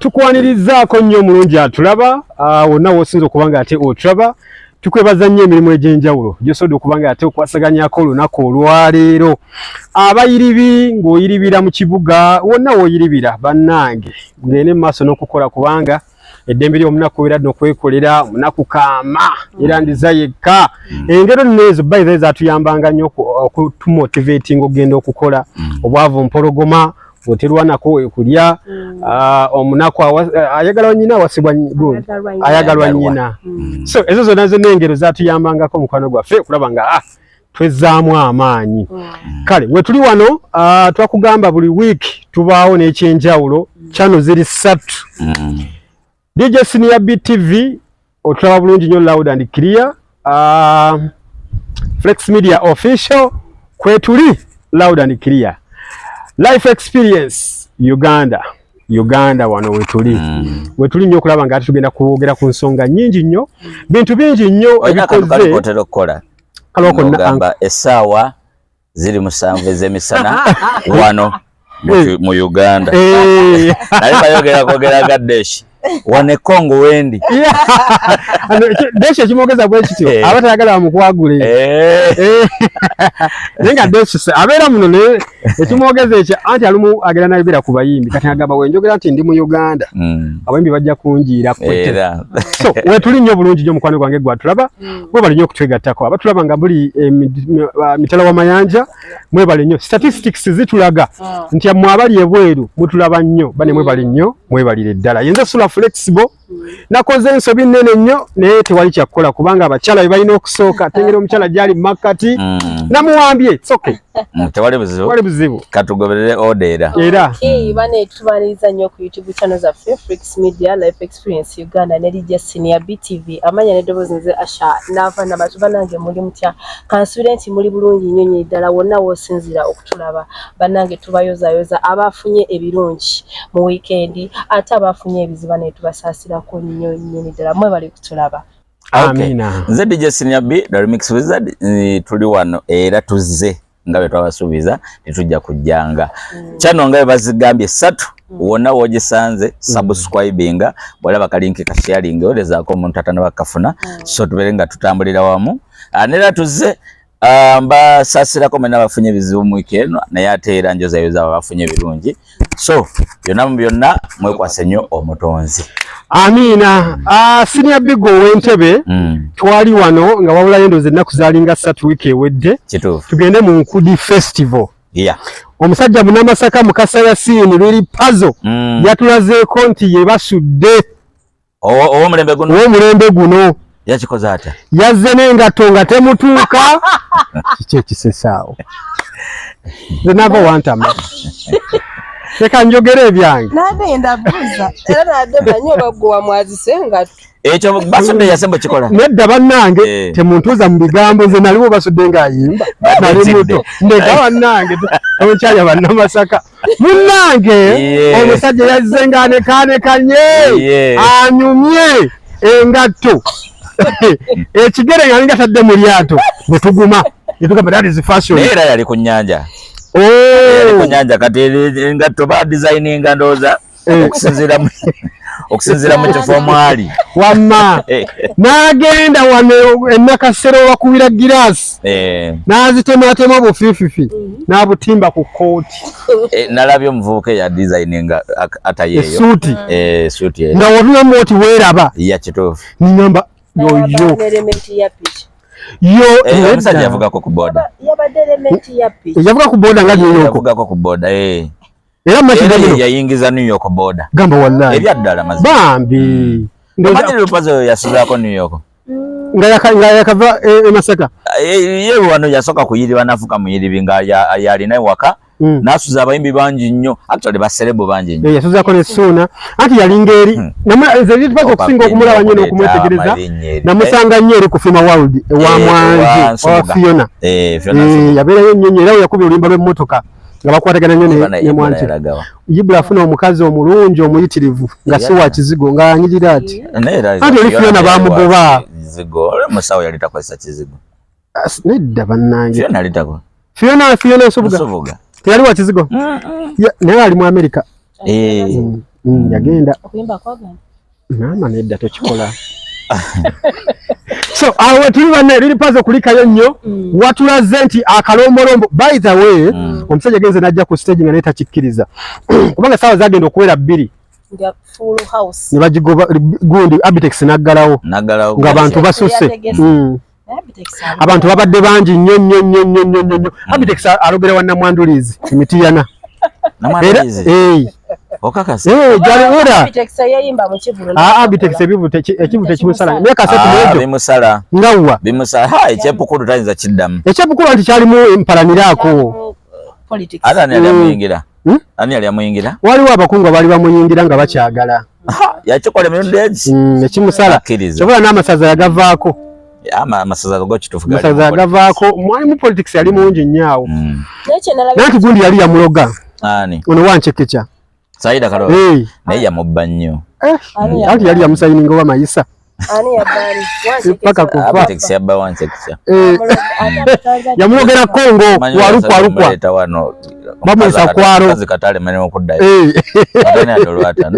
tukwanirizaako nnyo omulungi atulaba wonna w'osinza okuba nga ate otulaba tukwebaza nnyo emirimu egy'enjawulo gy'osobodde okuba nga ate okwasaganyako olunaku olwaleero abayiribi ng'oyiribira mu kibuga wonna w'oyiribira bannange ngende mu maaso n'okukola kubanga eddembe ly'omunaku era n'okwekolera omunaku kaama era ndiza yekka engero nneezo bayiza zaatuyambanga nnyo okutumotivatinga okugenda okukola obwavu mpologoma oterwanako ekulya omunaku ayagalwa nnyina awasibwa ayagalwa nnyina so ezo zonna engero zaatuyambangako omukwano gwaffe okulaba nga twezzaamu amaanyi kale we tuli wano twakugamba buli wiiki tubaawo n'ekyenjawulo channel ziri 3 DJ Senior BTV otulaba bulungi nnyo loud and clear Flex Media Official kwetuli loud and clear Life Experience Uganda wano wetuli nnyo okulaba nga tugenda kwogera ku nsonga nnyingi nnyo bintu bingi nnyo ebikoze kalokonna essaawa ziri 7 ez'emisana wano mu Uganda naye bayogera kwogera gaddeshi wane Kongo wendi deshe kimogeza bwe kityo abatayagala bamukwagule nenga deshe abeera muno ne ekimogeza ekyo anti alumu agera nayibira ku bayimbi kati agamba wenjogera nti ndi mu Uganda abayimbi bajja kunjiira kwete so wetuli nnyo bulungi nnyo mukwano gwange gwatulaba mwebale nnyo okutwegattako abatulaba nga buli mitala w'amayanja mwebale nnyo statistics zitulaga nti mwabali ebweru mutulaba nnyo bane mwebale nnyo mwebalire ddala yenza sula flexible nakoze ensobi nnene nnyo naye tewali kyakukola kubanga abakyala balina okusooka tengera omukyala gyali mu makkati namuwambye it's okay tewali buzibu katugoberere order era bane tubaniriza nnyo ku YouTube channel za Flex Media Life Experience Uganda ne DJ Senior BTV amanya ne dobozi nze Asha nava na batu banange muri mutya kansulenti muri bulungi nnyo ddala wonna wosinzira okutulaba banange tubayoza abafunye ebirungi mu weekend ate abafunye ebiziba ne tubasasira ko nnyo ddala mwe bali kutulaba. Amina. Nze DJ Senior B the Remix Wizard tuli wano era tuzze ngabe twabasubiza netujja kujjanga channel ngabe bazigambye 3 wonna wogisanze subscribinga bwalaba kalinki ka sharing olezaako omuntu atana bakafuna so tuberenga tutambulira wamu anera tuzze mba sasirako mena bafunye bizibu mu weekend naye ate era njozayo zaba bafunye birungi so byonna mwekwase nnyo omutonzi. Amina. Senior Bigo w'Entebbe twali wano nga wabula yendoze ennaku zaalinga 3 wiiki ewedde tugende mu Nkudi Festival. Omusajja Munamasaka Mukasa Yasini lweri puzzle yatulazeeko nti ye basudde ow'omulembe guno yakikoze ata yazze n'engatto nga temutuuka kiki ekisesaawo nze nava wantama leka njogere ebyange nade ndabuuza era nade banyo bagwa mwazise engatto ekyo basudde yasembo kikola nedda bannange temuntuuza mu bigambo nze naliwo basudde ng'ayimba nali muto ndeka bannange omukyala Bannamasaka munnange omusajja yazze ng'anekanekanye anyumye engatto ekigere nga ngatadde mu lyato bwe tuguma netugamba that is fashion era yali ku nnyanja yali ku nnyanja kati engatto ba designinga ndooza okusinziira mu kifo mwali wamma n'agenda wano Nakasero wakubira giraasi n'azitematema bufififi n'abutimba ku kooti nalabye omuvubuka ya designinga atayeeyo suuti nga wotulamu oti weeraba ya kituufu niŋamba omusajja yavugako ku boda yavuga ku boda nga yavugako ku boda era yayingiza New York boda gamba wallahi ebyaddala mazima bambi ndomanye lupazo yasuzaako New York nga yakava Masaka ye wano yasoka kuyiriba nafuka muyiribi nga yalina ewaka nasuza abayimbi bangi nnyo actually baserebo bangi nnyo yasuzaako ne Suuna anti yalinga eri nze tupaza okusinga okumulaba nnyo n'okumwetegereza namusanga nnyo eri ku Fima World ewa Mwangi wa Fiona yabeerayo nnyo era yakuba oluyimba lw'emmotoka nga bakwatagana nnyo ne Mwangi Ibula afuna omukazi omulungi omuyitirivu nga si wa kizigo nga anyirira ati anti oli Fiona bamugoba kizigo musawo yali takozesa kizigo nedda bannange Fiona yali tako Fiona Nsubuga teyali wa kizigo naye ali mu America yagenda okuyimba kwagana nama nedda tokikola so awo tuli bane liri pazo kulikayo nnyo watulaze nti akalombolombo by the way omusajja genze najja ku stage nga neta kikkiriza kubanga sawa zagenda okuwera 2 nga full house ne bagigoba gundi Abitex naggalawo nga abantu basusse abantu babadde bangi nnyo Abitex alobera wa Namwandulizi Emitiyana okakase jali ora Abitex yayimba mu Kivulo Abitex ekivute kimusala ne kaseti mwejo bimusala ngawa bimusala ekyepukulu tayinza kiddamu ekyepukulu anti kyalimu empalanirako politics atani alyamuyingira ani alyamuyingira waliwo abakungu bali bamuyingira nga bakyagala yakikola emirundi egi ekimusala kyobola n'amasaza yagavaako amasaza go kitufu amasaza yagavaako mwalimu politics yali mungi nnyo nanti gundi yali yamuloga ani ono Wanchekecha Saida Kalo naye yamubba nnyo anti yali yamusayininga owa Mayisa ani yabani paka kufa Abitex yabba Wanchekecha yamulogera Kongo walukwa bamwesa kwaro kazi katale maneno okuddayo atani adolwata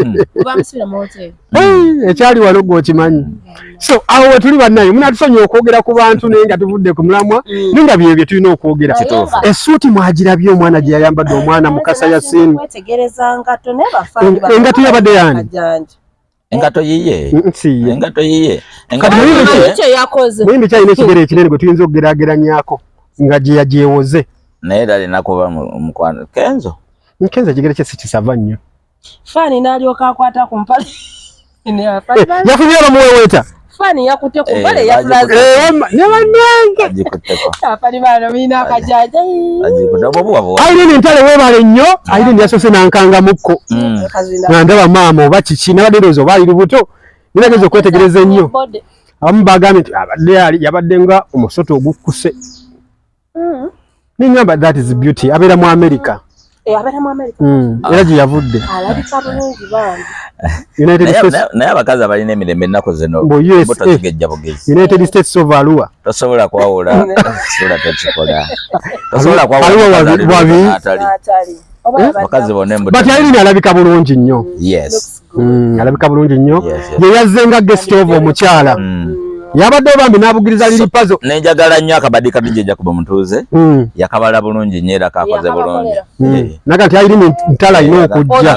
bamusira mu hotel ekyali walogo okimanyi so awo tuli bannayo munatusonye okwogera ku bantu naye nga tuvudde ku mulamwa ninga byebyo tulina okwogera esuuti mwagirabye omwana gye yayambadde omwana Mukasa Yasini engato yabadde yani engato yiye engato yiye kye yakoze muyimbi kyalina ekigere ekinene gwe tuyinza okugeraageranyako nga gye yagyewoze naye dali nakuba mukwano Kenzo ekigere kye sikisava nnyo Fani n'alyoka akwata ku mpale yafubye bamuweweeta Fani yakute ku mpale yafulaze ne bannange ajikutteko bano bina akajaja Irene Ntale webale nnyo Irene yasose nankanga mukko nga ndaba maama oba kiki nabadderozo oba ali lubuto ninageza okwetegereza ennyo abamu bagambye nti yabadde nga omusoto ogukkuse ningamba that is beauty abeera mu America era gye yavudde naye abakazi abalina emirembe ennaku zino tozigejja bugezi United States of Arua tosobola kwawula sula tekikola tosobola kwawula bakazi bonna but Irene alabika bulungi nnyo yes alabika bulungi nnyo ye yazzenga guest of omukyala yabadde bambi n'abugiriza liri pazo nenjagala nnyo akabadika DJ Jacob Mutuuze yakabala bulungi nnyo era kakoze bulungi naga nti Irene Ntale alina okujja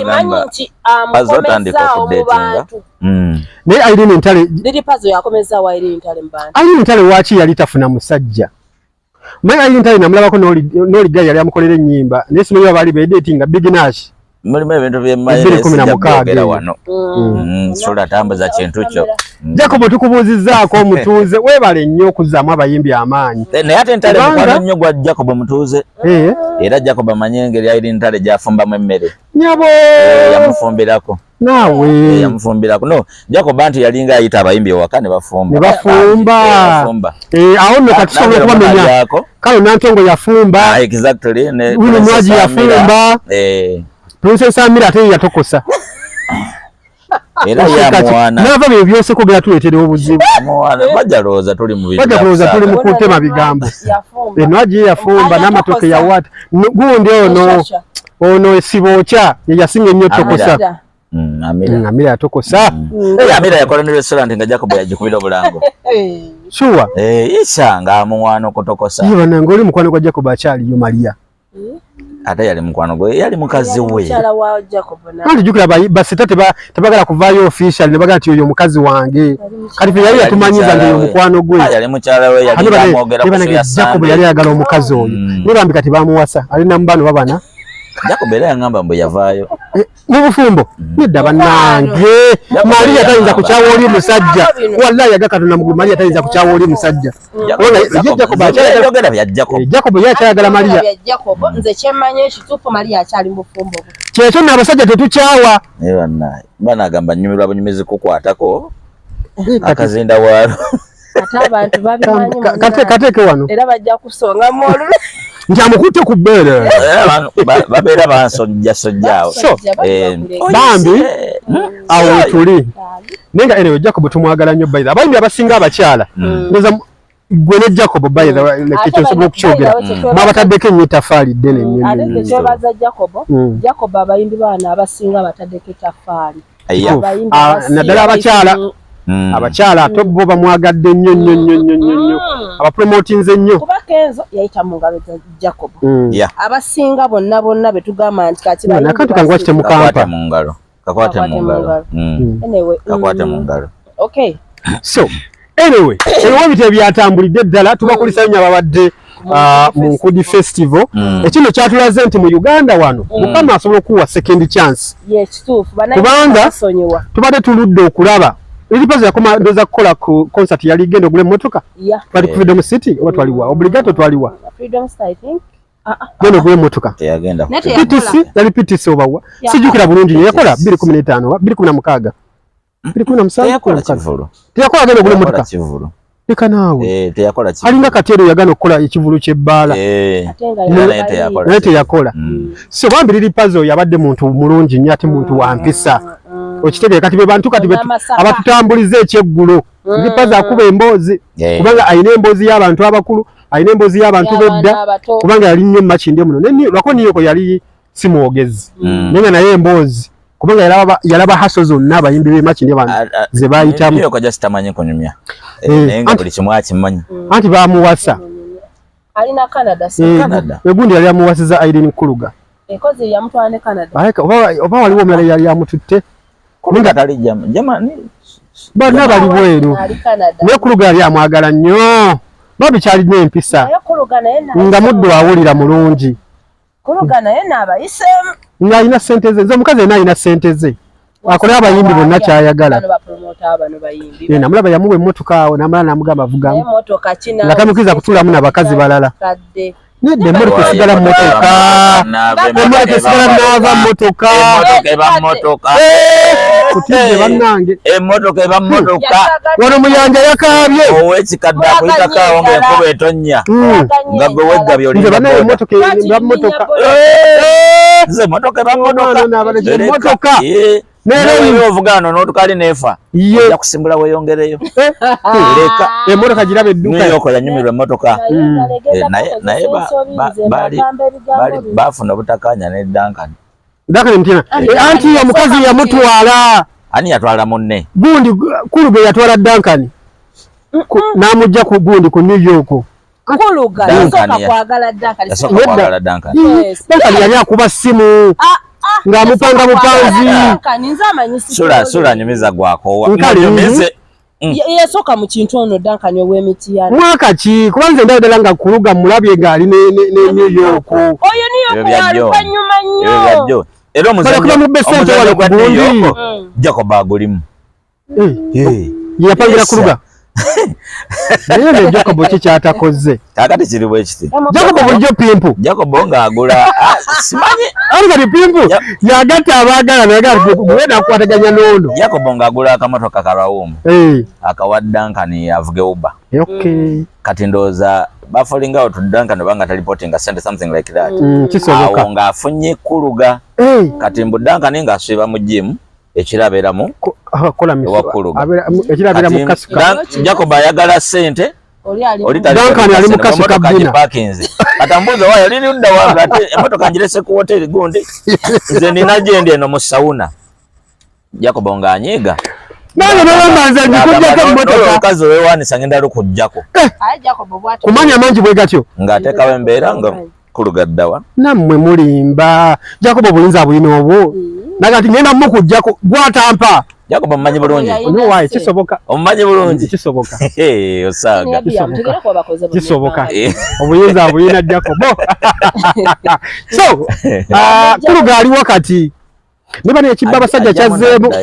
pazo otandika okudetinga naye Irene Ntale liri pazo yakomeza wa Irene Ntale mbanda Irene Ntale waki yali tafuna musajja mayi Irene Ntale namulabako n'oli guy yali amukolera ennyimba naye simanyi bali bedetinga Big Nash mulimu ebintu byemmaera wano sula tambuza kintu kyo Jacob tukubuuzizzaako Omutuuze webale nnyo okuzzaamu abayimbi amaanyi naye ate Ntale mukwano nnyo gwa Jacob Mutuuze era Jacob amanyi engeri Irene Ntale gy'afumbamu emmere nyabo yamufumbirako naawe yamufumbirako no Jacob anti yalinga ayita abayimbi ewaka ne bafumba awo nno kati tusobola okubamenya kale Nantongo yafumba exactly Wino Mwaji yafumba Princess Amira ate yatokosa era yamwana nava bye byose kogera tuleetera obuzibu bajja looza tuli mu bajja kulooza tuli mu kutema bigambo Mwaji yafumba n'amatoke yawata gundi ono esibokya yasinga ennyo tokosa Amira yatokosa Amira yakola ne restaurant nga Jacob yagikubira obulango sure isanga amwana okutokosa yiba nange oli mukwano gwa Jacob akyaliyo Maria ate yali mukwano gwe yali mukazi we kandi jukira basita tebagala kuvaayo official ne bagala nti oyo mukazi wange kati fe yali yatumanyiza nti oyo mukwano gwe yali mukyala we yali amwogera ku Jacob yali ayagala omukazi oyo nibambi kati bamuwasa alina mu bano babana Jacob era yangamba mbu yavaayo mu bufumbo nedda bannange Maria tayinza kukyawa oli musajja wallahi yaga Katonda mugulu Maria tayinza kukyawa oli musajja Jacob yakyayagala Maria nze kyemmanyi ekituufu Maria akyali mu bufumbo kyekyo nno abasajja tetukyawa banagamba nyumirwa bunyumizi kukwatako akazinda waalo ate abantu babimanyi kateeke wano era bajja kusonga mu olulu nti amukutte ku bbeere babeera bansojjasojjaawo bambi awo tuli naye nga anyway Jacob tumwagala nnyo bayira abayimbi abasinga abakyala ndoza gwe ne Jacob by the way lekyo sobo kuchogera mabataddeko nyitafaali dene nnyo ate kyo baza Jacob abayimbi bana abasinga bataddeko tafaali naddala abakyala ate bo bamwagadde nnyo abapromotinze nnyo kuba Kenzo yayita mu ngalo za Jacob abasinga bonna betugamba nti kati nakati kangwa kite mukampa kakwate mu ngalo anyway kakwate mu ngalo okay so anyway ebyo byatambulidde ddala tubakulisa nnyo ababadde mu Nkudi Festival ekino kyatulaze nti mu Uganda wano Mukama asobola okuwa second chance kubanga tubadde tuludde okulaba Ilipaza yakoma ndoza kukola ku concert yali gendo gule motoka twali ku Freedom City oba twaliwa obligato twaliwa Freedom City I think gendo gule motoka yagenda PTC yali PTC obawa sijukira bulungi yakola 2015 2016 2017 yakola kivulu yakola gendo gule motoka kivulu leka naawe teyakola kivulu alinga katero yagano okukola ekivulu ky'ebbaala naye yakola so bambi Ilipaza yabadde muntu mulungi nnyo ate muntu wa mpisa okitege kati be bantu kati abatutambulize ekyeggulo Ilipaza akuba emboozi kubanga ayina emboozi y'abantu abakulu ayina emboozi y'abantu bedda kubanga yali nnyo Makinde muno lwako niyoko yali simwogezi naye emboozi kubanga yalaba haso zonna abayimbi be Makinde bano ze bayitamu niyoko just tamanye kunyumya nenga buli kimu akimanyi anti bamuwasa alina Canada egundi yali amuwasiza Irene Kuluga ekozi yamutwala ne Canada oba waliwo omulala yali amututte Kuluga tali jamani bonna bali bweru naye Kuluga yali amwagala nnyo babi kyalina empisa nga muddu awulira mulungi Kuluga naye n'abayisemu ng'alina ssente ze nze omukazi yena alina ssente ze akole abayimbi bonna kyayagala namulaba yamuwa emmotoka awo namala namugamba avugamu nga tamukiriza kutuulamu n'abakazi balala nedda emmotoka esigala mmotoka emmotoka esigala n'ava mmotoka kutidde bannange emmotoka eba mmotoka wano muyanja yakaabye ow'ekikadde akuyitako awo ng'enkuba etonnya nga gwe weggabye nze bannaye emmotoka eba mmotoka nze emmotoka eba mmotoka neero ovugano n'otukali neefa ojja kusimbula weeyongereyo leka emmotoka giraba edduka neyokola nyumirwa emmotoka naye baafuna obutakanya ne Duncan mutena anti omukazi yamutwala ani yatwala munne gundi Kuluga yatwala Duncan n'amugja ku gundi ku New York Kuluga yasooka kwagala Duncan Duncan yali akuba simu ng'amupanga bupanzi sula nyumiza gwako yasooka mu kintu ono Duncan ow'emiti yana mwaka ki kuba nze ndaba ddala nga Kuluga mulabye ng'ali ne New York oyo New York yaluvannyuma nnyo era omuzannyo Jacob agulimu yapangira Kuluga naye ne Jacob ki kyatakoze kakati kiri bwe kiti Jacob bulijjo pimpu Jacob ng'agula simanyi ali kati pimpu yagatta abaagala naye gwena akukwataganya n'ono Jacob ng'agula akamotoka kalwawumu akawa Duncan avuge Uber kati ndowooza bafolingawo tu Duncan obanga talipotinga sente something like that awo ng'afunye Kuluga kati mbu Duncan ng'asuiba mu gym ekirabeeramu ekirabeera kasika Jacob ayagala ssente Duncan ali mu kasika bina atambuza wayo liri udda wange ate emmotoka ngirese ku hoteri gundi nze nina gyendi eno mu sawuna Jacob ng'anyiiga omukazi owewanisa ngenda lukujjako kumanya mangi bwe gatyo ng'ateekawo embeera nga Kuluga ddawa nammwe mulimba Jacob obuyinza abulina obwo nagati ngenda mukujjako gwatampa Jacob omumanyi bulungi wayi kisoboka omumanyi bulungi kisoboka osaaga kisoboka obuyinza abulina Jacob so Kuluga ali wakati niba nekibba abasajja kyazzeemu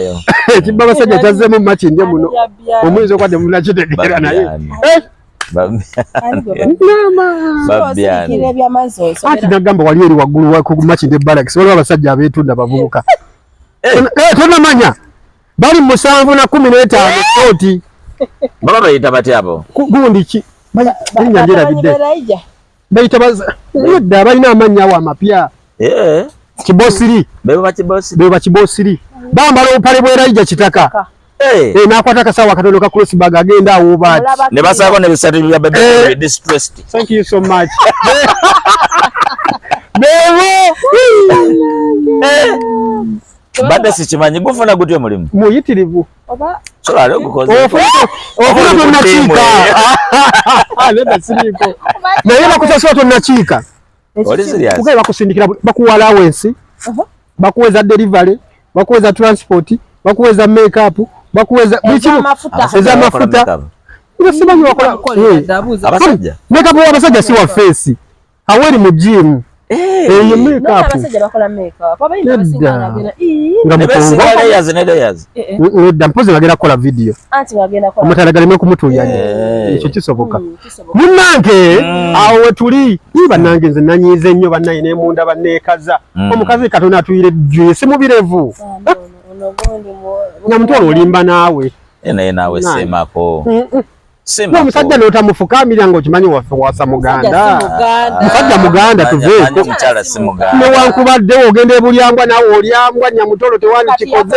ekibba abasajja kyazzeemu mu Makinde muno omuyinza okwadde munakitegeera naye ati nagamba wali eri waggulu ku Makinde Barracks waliwo abasajja abeetunda bavubuka tonamanya bali mu 715 kooti baba bayita batya abo gundi ki nyanjerabidde bayita nedda balina amannya awo amapya Kibosiri beba Kibosiri bambala obupale bw'Eraija kitaka nakwata kasawa katono ka crossbag agenda awo bati ne basako ne bisatu bya bebe distressed. Thank you so much. Bebo. Bada sikimanyi gufuna gutyo mulimu. Muyitirivu. Oba so leo gukoze. Ofuna tunachika. Nenda siriko. Na yeba kusaswa tunachika. What is it? Kuke bakusindikira bakuwa allowance. Bakuweza delivery, bakuweza transport, bakuweza makeup, bakuweza mafuta. Unasema wakola abasajja. Makeup abasajja si wa face. Aweri mu gym. Makeup. Abasajja bakola makeup. Baba ina basinga nagena. Ngamukonga layers. Mpozi bagenda kola video. Anti bagenda kola. Mutalagaleme kumutuyanya. Ekyo kisoboka. Munnange awo tuli. Niba nange nze nanyize nnyo bannaye ne munda banneekaza. Omukazi katona atuyire juice mu birevu. Nyamutwalo olimba naawe. Nawe semako. Sema omusajja n'otamufukamira ng'okimanyi waffe wasa Muganda. Musajja Muganda tuveeko. Omukyala si Muganda. Newankubadde ogenda ebulyambwa naawe olyambwa Nyamutolo tewali kikoze.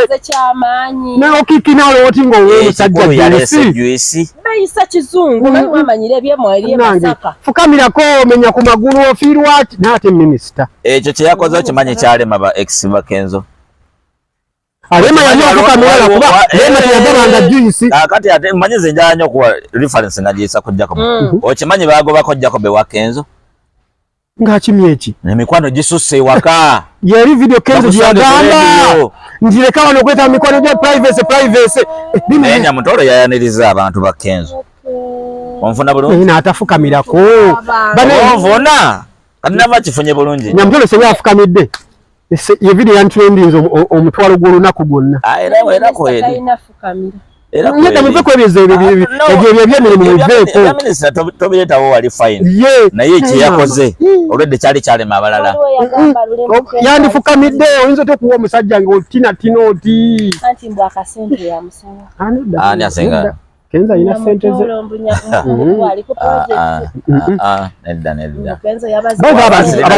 N'okikina olooti ng'owe musajja juice. Bayisa kizungu naye wamanyire ebyemwali emasaka. Fukamirako omenya ku magulu ofiirwa ati n'ate minisita. Ekyo kye yakoze okimanyi kyalema ba ex Bakenzo. Alema yanyoka mwala kuba lema yagabanga juice kati ate manyize njanyo ku reference ngajisa kujjako okimanyi bagobako jjako be Wakenzo ngakimyeki nemikwano gisusse waka yeri video Kenzo gyagamba njireka wano kweta mikwano gya privacy nenya mutoro yayaniriza abantu ba Kenzo onfuna bulungi ina atafukamirako banavona kanava kifunye bulungi Nyamutolo se yafukamidde ye video yantrendinze omutwalo gw'olunaku gwonna. Era ko eri. Era ko eri. Muveko ebyemirimu muveeko. Minisita tobiyetawo wali fine. Naye kye yakoze olwedde kyalema abalala. Yandifukamidde oyinza okuwa omusajja ng'otina oti. Anti mbwa akasente ya musala. Ani asenga? Kenzo alina sente ze. Nedda.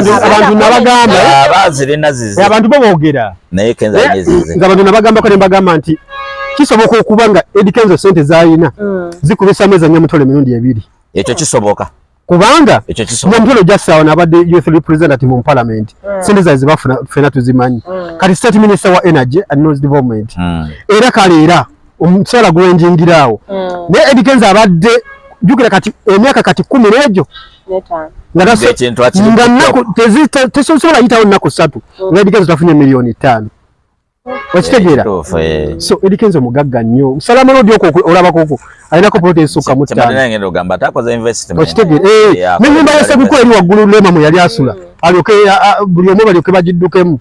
Abantu nabagamba abazirina zize. Abantu boogera. Naye Kenzo ayezize. Abantu nabagamba ko nembagamba nti kisoboka okuba nga Eddie Kenzo sente z'alina zikubisa mwezi Nyamutolo emirundi 2. Ekyo kisoboka. Kubanga Nyamutolo jasawo n'abadde youth representative mu parliament. Sente zaze bafuna fena tuzimanyi. Kati state minister wa energy and noise development. Era kaleera omusala gwenjingirawo ne Eddie Kenzo abadde jukira kati emyaka kati 10 n'ejo nga naku tesosola yitawo naku 3 nga Eddie Kenzo tafunye miliyoni 5 wakitegeera so Eddie Kenzo mugagga nnyo Salama Road okwo olabako okwo alinako protest suka mu 5 wakitegeera n'ennyumba y'essebuko eri waggulu Lema mwe yali asula alyoke buli omu balyoke bagiddukemu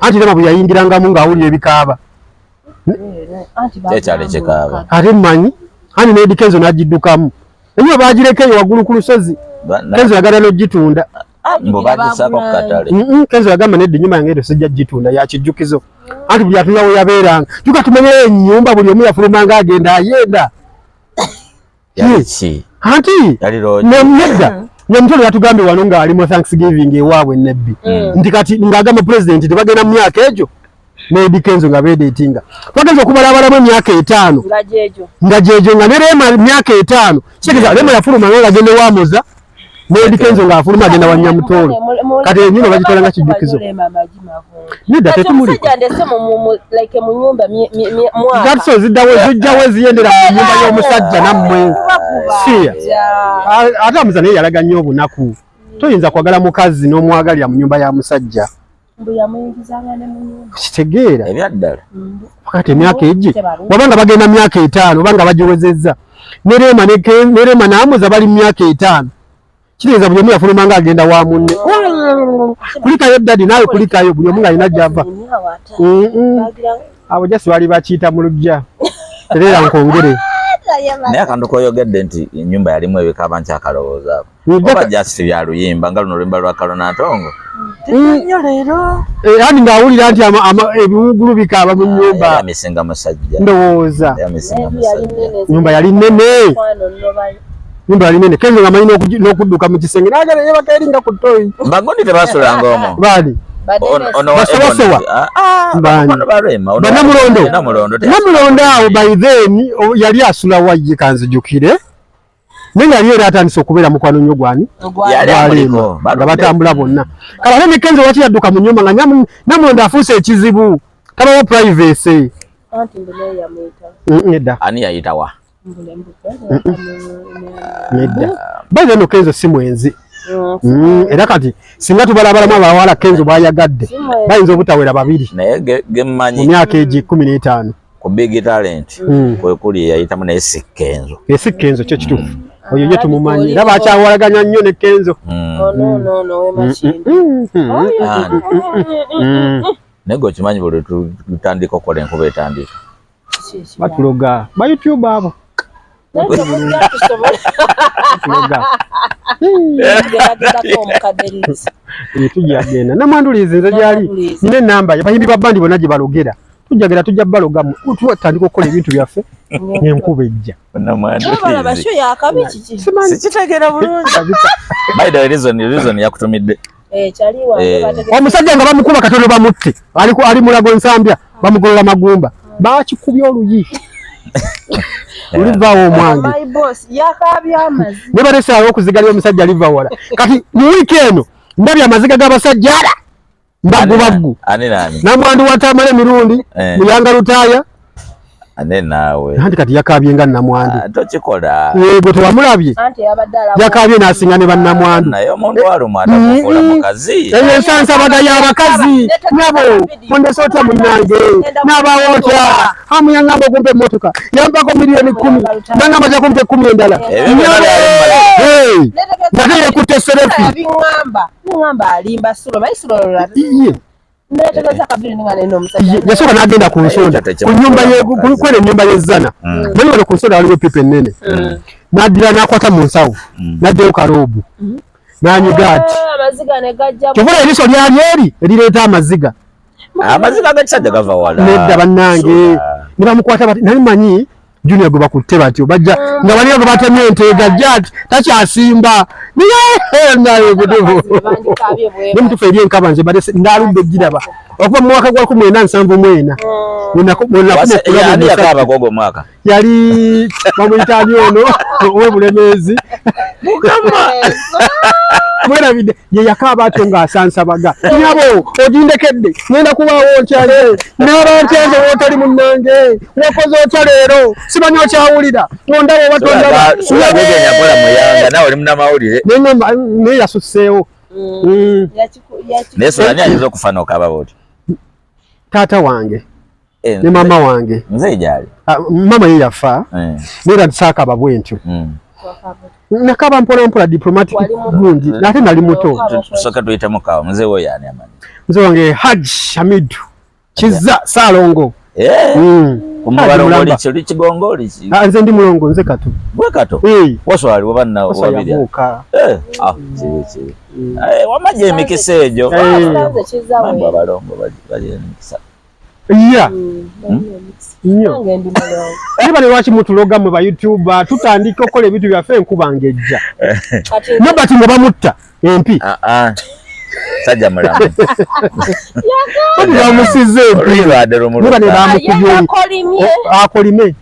anti Lema bwe yayingirangamu ng'awulira ebikaaba ate mmanyi hani ne Eddie Kenzo n'agiddukamu enyo bagirekeyo waggulu ku lusozi Kenzo yagala n'ogitunda Kenzo yagamba nedda ennyumba yange edo sijja gitunda yakijjukizo anti buli atunula we yabeeranga tuka tumenye ennyumba buli omu yafulumanga agenda ayenda anti nedda Nyamutolo yatugambye wano ng'ali mu Thanksgiving ewaabwe Nebbi nti kati ng'agamba pulezidenti tebagenda mu myaka egyo ne Eddie Kenzo nga bedetinga twagenza okumala abalamu emyaka 5 nga jejo nga ne Lema myaka 5 kigeza Lema yafuluma ng'agende wamoza ne Eddie Kenzo ng'afuluma agenda wa Nyamutolo kati enyino bagitola nga kijjukizo nedda tetumuli gatso ziddawo ziyendera mu nyumba y'omusajja nammwe siya ate amuza naye yalaga nnyo obunaku toyinza kwagala mukazi n'omwagalira mu nyumba ya musajja kitegeera ebyaddala kati emyaka egi wabanga bagenda myaka 5 obanga bagiwezezza ne Lema n'amuza bali myaka 5 kitegeeza buli omu yafuluma nga agenda wa munne kulikayo dadi naawe kulikayo buli omu ng'alina gy'ava abo jasi bali bakiyita mu lujja tereera nkwongere naye akantu koyogedde nti ennyumba yalimu ebikaaba nkyakalowoozaaako oba jasi bya luyimba nga luno oluyimba lwa Kalonatongo yani ng'awulira nti ebiwugulu bikaaba mu nnyumba emisinga musajja ndowooza nyumba yali nnene Kenzo ng'amanyi n'okudduka mu kisenge n'agala yebaka eringa ku toyi mbagundi tebasulanga omwo baali basobosewa namulondo awo by then yali asula wajje kanzijukire naye yali era atandise okubeera mukwano nnyo gwani nga batambula bonna kala ne Kenzo wati yadduka mu nnyumba nga namulondo afuuse ekizibu tabawo privacy nedda ani yayitawa nedda baze no Kenzo si mwenzi era kati singa tubalabalamu abawala Kenzo bayagadde bayinza obutawera babiri naye gemmanyi mu myaka egi 15 ku big talent kwe kuli yayitamu naye si Kenzo Kenzo kyo kituufu oyo ye tumumanyi era bakyawalaganya nnyo ne Kenzo nego kimanyi buli tutandika okukola enkuba etandika batuloga ba YouTube abo tujagenda namwandulize nze gyali nina enamba abayimbi ba bandi bonna gye balogera tujja balogamu tutandika okukola ebintu byaffe n'enkuba ejja sikitegera bulungi by the way reason yakutumidde omusajja nga bamukuba katono bamutte ali mulago nsambya bamugolola magumba bakikubya oluyi olivaawo omwange ne balesaawo okuzigalira omusajja alivawala kati mu wiiki eno ndabye amaziga g'abasajja ala mbaggu namwandu watamala emirundi muyanga lutaaya ane nawe anti kati yakabye nga namwandu tokikola yego tewamulabye yakabye n'asinga ne bannamwandu naye omuntu waluma atamufuula mukazi eyo ensansabaga y'abakazi nabo mondesota munnange n'abawoota amuyangamba okumpa emmotoka yampako miliyoni 10 nangamba ja kumpa 10 endala nate yekutte serefi yasooka n'agenda ku nsonda kwene ennyumba y'ezzana naye wano ku nsonda waliwo epipa ennene n'addira n'akwata mu nsawo n'addeyo kaloobu n'anyiga ati kyovula eriiso lyali eri erireeta amaziga g'ekisajja gava wala nedda bannange ne bamukwata bati nali manyi Junior gwe bakutte batyo bajja nga waliyo gwe batemye enteega jati takyasimba naye budubu nemutufa eri enkaba nze bade ndaludde giraba okuva mu mwaka gwa 1974 yali bamuyitani ono ow'obulemeezi mwerabidde ye yakaaba atyo ng'asansabaga nyabo ogindekedde ngenda kubaawo ntyale n'abantenze wootali munnange wakoze otya leero simanyi okyawulira ondaba oba tondaba naye yasusseewo naye soani ayinza okufaana okaaba booti taata wange ne mama wange nze gyali mama ye yafa neera ntisaakaba bwentyo nakaba mpolampola diplomatic gundi nate nali muto tusooka tuyitemu kawa mzee wo yani amani mzee wange Haji Hamidu Kiza Salongo kumubalongoli kiri kigongoli ki nze ndi mulongo nze kato bwe kato waswali wabanna wabiri kiri wamaje emikisa egyo mambo abalongo bali emikisa niba lwaki mutuloga mu ba YouTuber tutandika okukola ebintu byaffe enkuba ngejja nobati nga bamutta empi sajja mulamu bamusize empi niba ne bamukubye akolime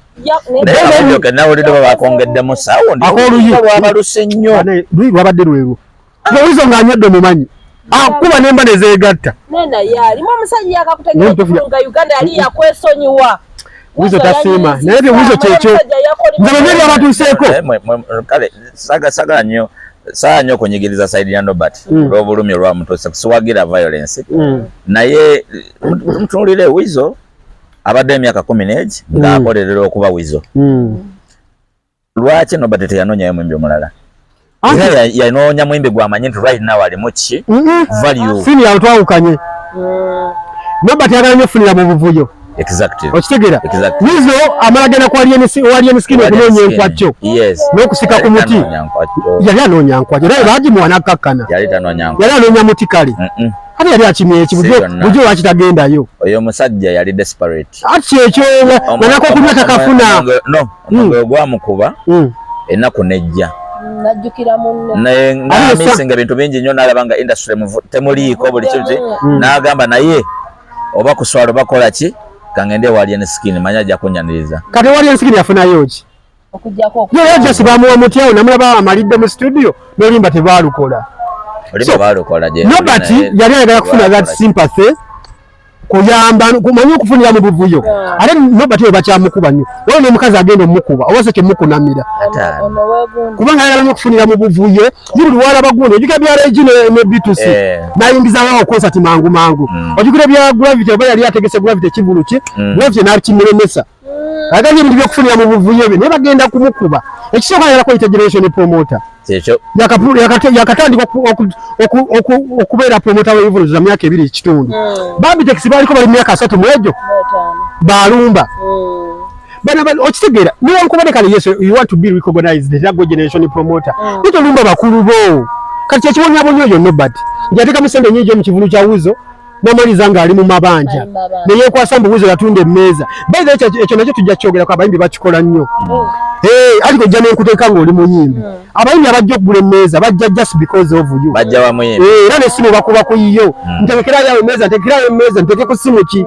nawulidde babakongedde sawo abaluse nnyo lwabadde lweru lwizo ng'anywedde mumanyi kuba nemba nezeegatta nena yali mwa musajja yakakutegeka kufunga Uganda yali yakwesonyiwa wizo tasiima naye bye wizo kyekyo nze bwe abatuuseeko kale saga nnyo saa nnyo okunyigiriza Saidi ya Nobert olw'obulumi olwamutuuse kusiwagira violence naye mutunuulire wizo abadde emyaka 10 ng'akolerera okuba wizo lwaki Nobert teyanonyayo mwimbi omulala yanoonya mwimbi gwamanyi nti right now alimu ki value sini yatwawukanye Nobert yagala ofunira mu buvuyo exactly okitegera wizo amala genda kwali emiskini okunoonya enkwacyo n'okusika ku muti yali anoonya nkwacyo naye baagimuwa n'akkakkana yali tanoonya yali anoonya muti kale ate yali akimye eki bujo wakitagendayo oyo omusajja yali desperate ati ekyo nanako okunywa takafuna no omugwe gwamukuba ennaku nejja najjukira munne nga misinga bintu bingi nnyo n'alaba nga industry temuliiko buli kitu n'agamba naye oba kuswala bakola ki kangende wali ne skin manya ajja kunyaniriza kati wali skin yafunayo ki okujjako ye just bamuwa mutyawo namulaba amalidde mu studio n'olimba tebaalukola nobody yali ayagala kufuna that sympathy kuyamba kumanyi okufunira mu buvuyo ate nobody we bakyamukuba nnyo waliwo n'omukazi agenda omukuba owase kyemukunamira kubanga ayagala okufunira mu buvuyo yibuli walaba gundi ojukira bya regi ne bitusi nayingizawo concert mangu mangu ojukira bya gravity oba yali ategese gravity kivulu ki gravity n'akimuremesa aganye ebintu by'okufunira mu buvuyo bye naye bagenda kumukuba ekisooka ayagala kweyita generation promoter yakatandika okubeera promota w'ebivuluzo za myaka 2 ekitundu Babitex baliko bali myaka 3 mu egyo balumba okitegeera newankubadde kale yes you want to be recognized as a generation promoter nitolumba bakulu bo kati kyekibonyabonya oyo nobody njateeka musende nyingi mu kivulu kya Wuzo namaliza nga ali mu mabanja neyekwasa mbu Wuzo yatunda emmeeza bayiza ekyo nakyo tujja kyogera ko abayimbi bakikola nnyo aliko jja nenkuteeka ng'oli muyimbi abayimbi abajja okugula emmeeza bajja just because of you bajja bamuyimbi era n'essimu bakuba ku yo ntegekerayo emmeeza ntegekerayo emmeeza nteke ku ssimu ki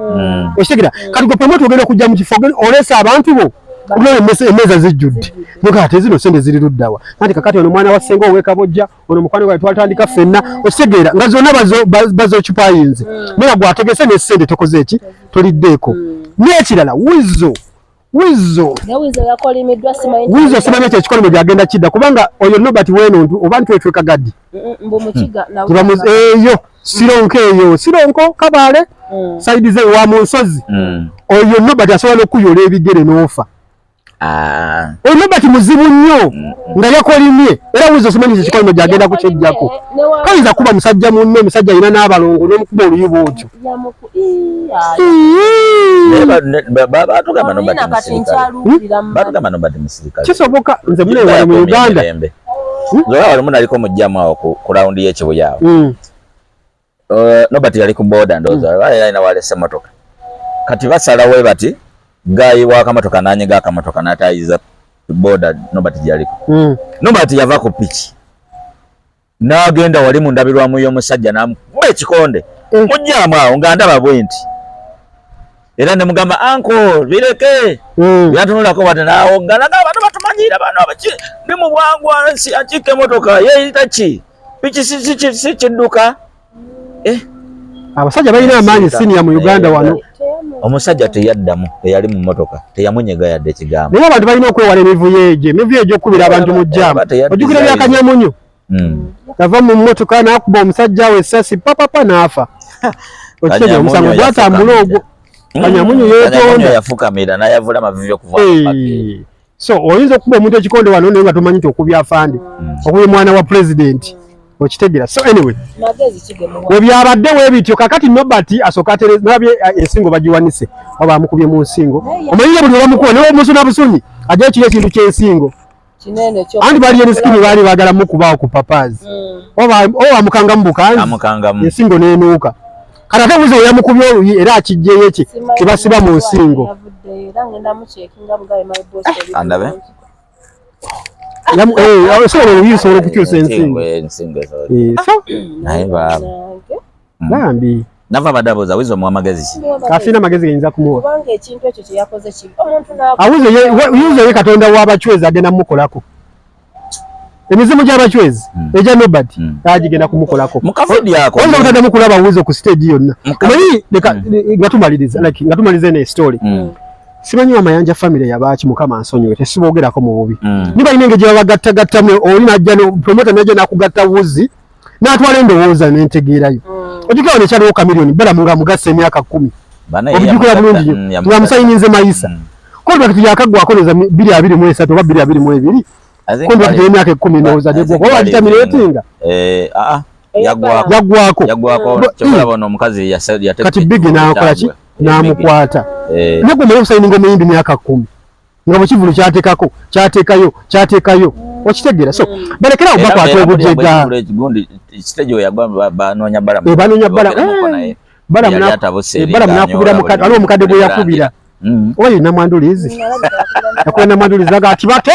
okitegera kati gwe promote ogenda okujja mu kifo oleesa abantu bo kulole emmeeza zijjudde noga ate zino sente ziri luddawa anti kakati ono mwana wa ssenga ow'ekabojja ono mukwano gwawe twatandika ffenna okitegeera nga zonna bazoocupayinze naye gwategese n'essente tokoze eki toliddeeko n'ekirala Wuzo simanyi ekyo ekikolimo gyagenda kidda kubanga oyo nobati weno oba ntwetweka gaddi eyo sironko Kabale saidi ze wa mu nsozi oyo nobati asobola okuyola ebigere n'ofa oyo nobati muzibu nnyo nga yakolimye era Wuzo simanyi ekyo ekikolimo gyagenda kukyejjako kayinza kuba musajja munne omusajja alina n'abalongo n'omukuba oluyuba otyo kisoboka nze munewale mu Uganda walimu naliko mujjamu awo ku lawundi y'ekibuyawo nobati yali ku boda ndowooza alina walese motoka kati basalawo bati gayi wakamotoka nanyiga akamotoka n'atayiza boda nobati gyaliko nobati yava ku piki n'agenda wali mu ndabirwamu y'omusajja n'amukuba ekikonde mujjamu awo nga ndaba bwenti era ne mugamba anko bireke byatunulako bati naawogana n'abantu batumanyira bano ndi mu bwangwa nsi akika emotoka yeeyita ki piki si kidduka abasajja balina amaanyi siniya mu Uganda wano omusajja teyaddamu eyali mu motoka teyamunyega yadde ekigambo naye abantu balina okwewala emivuyo egyo okukubira abantu mu jjaamu ojjukira bya Kanyamunyu yava mu mmotoka n'akuba omusajja we essasi papapa n'afa okitegeera omusango gwatambula ogwo Kanyamunyu yeetonda yafukamira n'ayavula amavivi okuva so oyinza okuba omuntu ekikonde wano naye nga tomanyi nti okubya afande okubya mwana wa president okitegeera so anyway webyabadde weebityo kakati nobati asooka nabye ensingo bagiwanise oba amukubye mu nsingo omanyire buli obamukuba newe omusuna busunyi ajja ekiri ekintu ky'ensingo anti bali enisikini baali baagala mukubaawo ku papazi oba amukangamu bukanzi ensingo n'enuuka kati ate Wuzo yamukubye oluyi era akijjeyo eki kibasiba mu nsingo osobola oluyi osobola okukyusa ensingo bambi nava badabuuza Wuzo muwa magezi afina magezi gayinza kumuwa Wuzo ye Katonda w'abachwezi agenda mumukolako emizimu gy'abachwezi ejja nobody agigenda kumukolako mukavudi ako oyo otadde mukulaba Wuzo ku stage yonna omanyi nga tumaliriza ne story simanyi amayanja family yabaaki Mukama ansonyiwe tesiboogerako mu bubi niba ine engeri babagattagattamu oli najja promoter najja nakugatta Wuzi n'atwala endowooza n'entegeerayo ojjukira wano ekyaliwo Chameleone Balamu nga mugassa emyaka 10 obujjukira bulungi nga musayinze mayisa contract yakaggwako neza 2023 oba 2022 contract y'emyaka 10 ndowooza negwako oba gitaminatinga yaggwako kyobulaba ono omukazi kati Big n'akola ki n'amukwata negwe omanye okusayininga omuyimbi myaka 10 nga bwekivulu kyateekayo okitegeera so balekerawo bakwata obujega banoonya Balamu nakubira waliwo omukadde gwe yakubira oba ye Namwandulizi yakuba Namwandulizi aga ati bate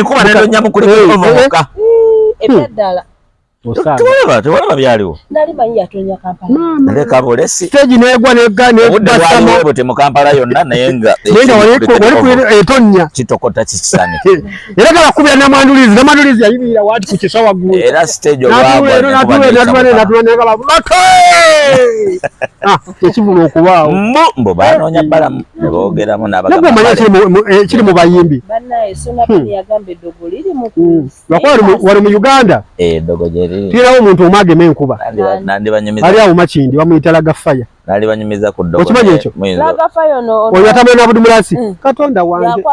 Kuba nendo nyamu kuli kuvoka. Ebyaddala. Tewalaba byaliwo. Nali manyi yatonya Kampala. Leka bolesi. Stage negwa Obudde waliwo mu Kampala yonna naye nga wali etonya kitokota kikisane. Era kabakubira namwandulizi yayibira wati ku kisawa gulu. Era stage ekivulu okubaawo mbo banoonya balamu ne boogeramu n'abagamba kiri mu bayimbi bannaye Sonapini yagamba eddogo liri mu kuusi. wali mu Uganda eddogo gye liri tuyinawo omuntu omwagema enkuba nandibanyumiza ali awo Makindi bamuyita Lagafaya nandibanyumiza ku ddogo okimanyi ekyo Lagafaya ono oyo yatamwe n'Abudumulasi Katonda wange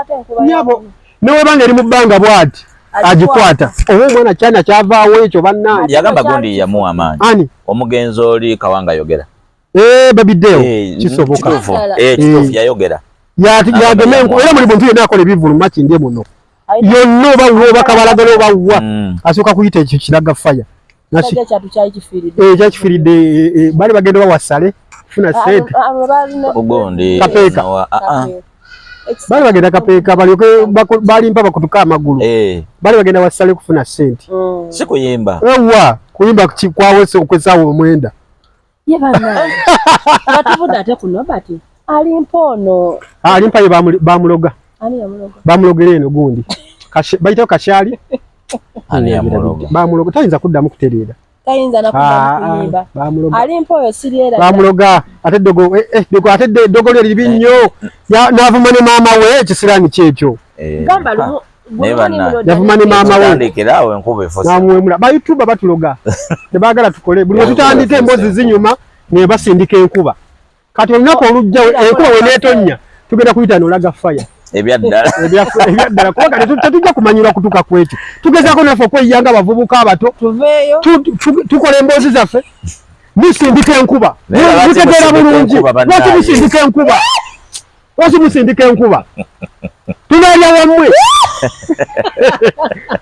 nyabo newebanga eri mu bbanga bwati agikwata oba omwana kyana kyavaawo ekyo bannange yagamba gundi yamuwa amaanyi ani omugenzi oli Kawanga yogera Babideo kisoboka kituufu yayogera yagema enkuba era buli muntu yenna akola ebivulu mu Makindi muno yonna oba bakabalagala oba asooka kuyita ekyo Kiragafaya kyakifiiridde bali bagenda bawasale funa sente ogundi Kapeeka bali bagenda Kapeeka balyoke balimpa bakutuka amagulu bali bagenda wasale kufuna sente si kuyimba ewa kuyimba kwawese okwesaawo omwenda batubuda ate kuno bati alimpa ono alimpa ye bamuloga bamulogera eno gundi bayitawo Kakyali bamuloga tayinza kuddamu kutereera tayinza nakuyimba alimpa oyo siriera bamuloga ate dogo dogo lye libi nnyo n'avuma ne maama we ekisiraani kyekyo gamba lumu yavuma ne maama we ndikirawo enkuba efosa namwemula ba YouTube batuloga tebaagala tukole buli tutandika emboozi zinyuma ne basindika enkuba kati olunaku olujjawo enkuba weneetonya tugenda kuyita Lagafaya ebyaddala kuba kati tetujja kumanyirwa kutuka kwekyo tugezaako naffe okweyanga abavubuka abato tukola emboozi zaffe musindika enkuba mutegeera bulungi lwaki musindika enkuba lwaki musindika enkuba tunaalya wammwe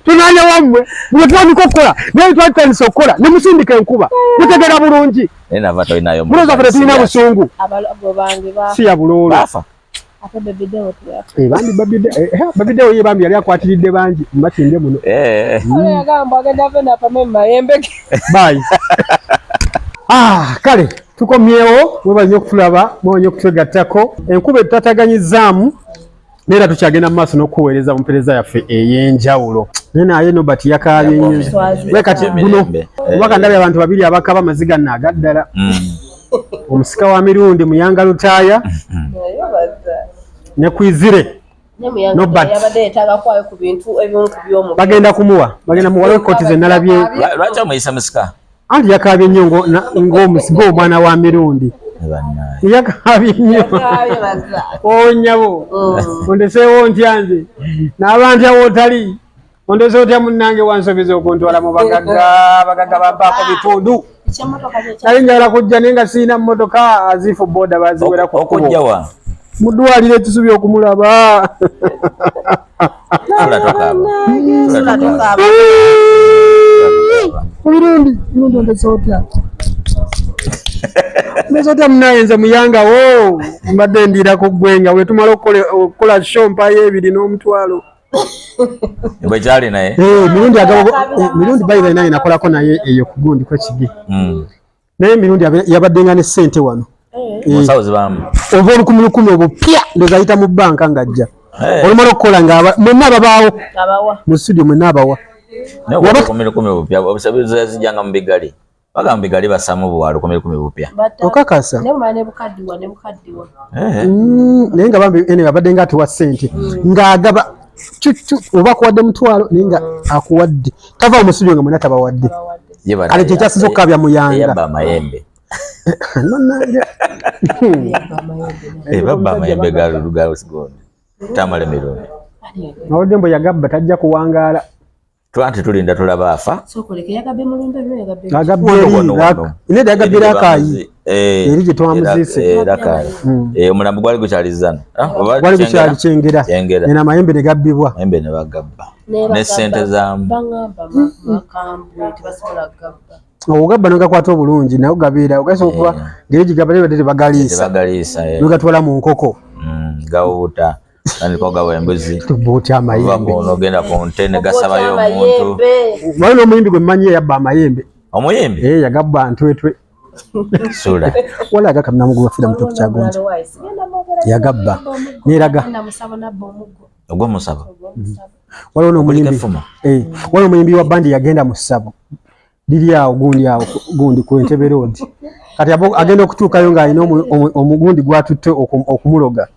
tunaalya wammwe bwetwandika okukola naye twatandisa okukola ne musindika enkuba mutegeera bulungi buloza ffe tetulina busungu si ya buloolo Babideo ye bambi yali akwatiridde bangi Makindi muno bye kale tukomyewo mwebaze okutulaba mwebanye okutwegattako enkuba etutataganyizaamu neera tukyagenda mu maaso n'okuweereza mu mpeereza yaffe ey'enjawulo naye naye Nobert yakaabye nnyo kati guno obaka ndabye abantu babiri abakaba amaziga naaga ddala omusika wa mirundi Muyanga Lutaaya ne Kwizire Nobert bagenda kumuwa bagenda muwala ekkooti ze nalabye lwaki omuyisa musika anti yakaabye nnyo ng'omusiga omwana wa mirundi yakaabye nnyo onyabo ondeseewo ntya nze n'aba ntya wootali ondese otya munnange wansobeza okuntwala mu bagaga bampaako bitundu nali njagala kujja naye nga siina mmotoka azifu booda baziwera ku okujjawa mu ddwaliro tusubye okumulaba mirundi ondese otya ndesotya munaye nze muyangawo mbadde ndiira ku ggwenga wetumala okukola shompayo 2 n'omutwalo bwekyali naye mirundi bayiba naye nakolako naye eyo ku gundi kwekigi naye mirundi yabaddenga ne ssente wano oba olukumi obwo pya ndoza ayita mu bbanka ng'ajja olumala okukola nga mwenna babaawo mu studio mwenna abawa zijjanga mu bigali bagamba bigali basamu buwalo 10 bupya okakasa naye nga bambi ene babadde nga atuwa ssente ng'agaba oba akuwadde mutwalo naye nga akuwadde tava mu studio nga mwenna tabawadde kale kyekyasiza okukabya Muyanga babba amayembe galusigondi tamale mirundi nawadde mbu yagabba tajja kuwangaala twanti tulinda tulaba afa ineda yagabbira akaayi eri gye twamuziise omulambo gwali gukyalizana gwali gukyali kyengera ena amayembe ne gabbibwa mayembe ne bagabba ne ssente zaamu ogabba nogakwata obulungi naye ogabeera ogasa okuba ngeri gigabba nebadde tebagaliisa nogatwala mu nkoko gawuta Nandikoga wembuzi. Tubuti amayembe. Ogenda ku ntene gasabayo omuntu. Waliwo omuyimbi gwe mmanyi yabba amayembe. Omuyimbi? Yagabba ntwetwe. Sura. Wala aga kamna mugu wafira mutoku kyagonja. Yagabba. Neraga. Ogwo musaba. Waliwo n'omuyimbi. Waliwo omuyimbi wa bandi yagenda mu ssabo. Liri awo gundi ku Entebbe Road. Kati agenda okutuukayo ng'alina omugundi gwatutte okumuloga.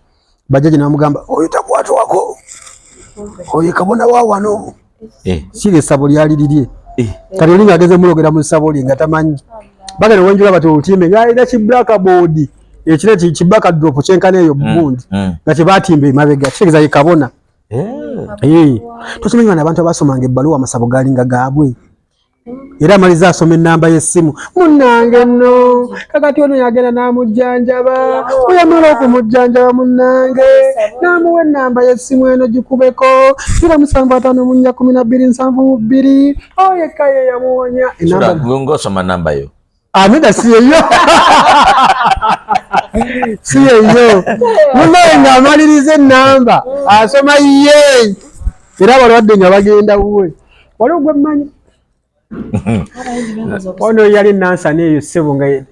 Bajaji n'amugamba oyo takwata wako. Oyo kabona wa wano. Sire essabo lyali lirye. Kati oli ng'ageze mulogera mu ssabo lye nga tamanyi. Bagenda wenjula bati olutime ng'alina ki-blackboard. Ekire ki-backdrop kyenkana eyo bugundi. Nga kyebatimba emabega. Kitegeeza ye kabona. Tokimanyi bano abantu abasomanga ebbaluwa amasabo galinga gaabwe. Era amaliza asoma ennamba y'essimu. Munnange nno kakati ono yagenda n'amujjanjaba. Oyamala okumujjanjaba munnange n'amuwa ennamba y'essimu eno gikubeko 07541272. Yekka ye yamuwonya ng'osoma namba yo. Amida si yeyo. Si yeyo. Munnange ng'amaliriza ennamba asoma ye. Era abalwadde nga bagenda wuwe. Waliwo gwe mmanyi. Ono yali nansana eyo ssebo nga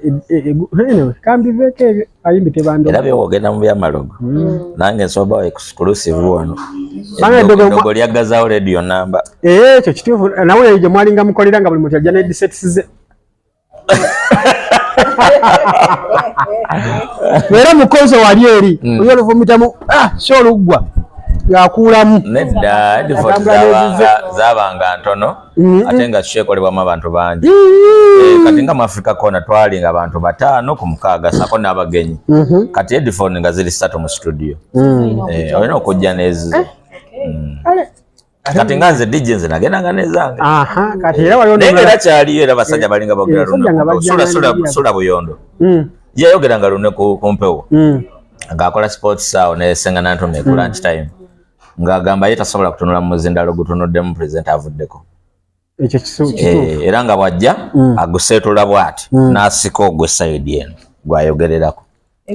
kambiveko ebyo ayimbi tebando. Era byogenda mu byamalogo. Nange nsobawo exclusive wano. Eddogo lyagazaawo radio namba. Ekyo kituufu nawe eyo gye mwalinga mukolera nga buli muntu ajja n'headsets ze. Era mukonzo wali eri oyo oluvumitamu kyoluggwa ng'akuulamu. Nedda headphones zaabanga ntono ate nga kyekolebwamu abantu bangi. Kati nga mu Africa Corner twalinga abantu 5 ku 6 sako n'abagenyi. Kati headphone nga ziri 3 mu studio. Olina okujja n'ezizo. Kati nga nze DJ nze nagendanga n'ezange. Kati era waliwo era kyaliyo era basajja balinga boogera luno. Sula Buyondo. Yayogeranga luno ku mpewo. Ng'akola sports awo n'esengana Ntome ku lunch time. Ng'agamba ye tasobola kutunula mu muzindalo gutunuddemu pulezidenti avuddeko. Ekyo kituufu. Era nga bw'ajja aguseetula bw'ati n'asika ogwe sayidi eno gwayogererako.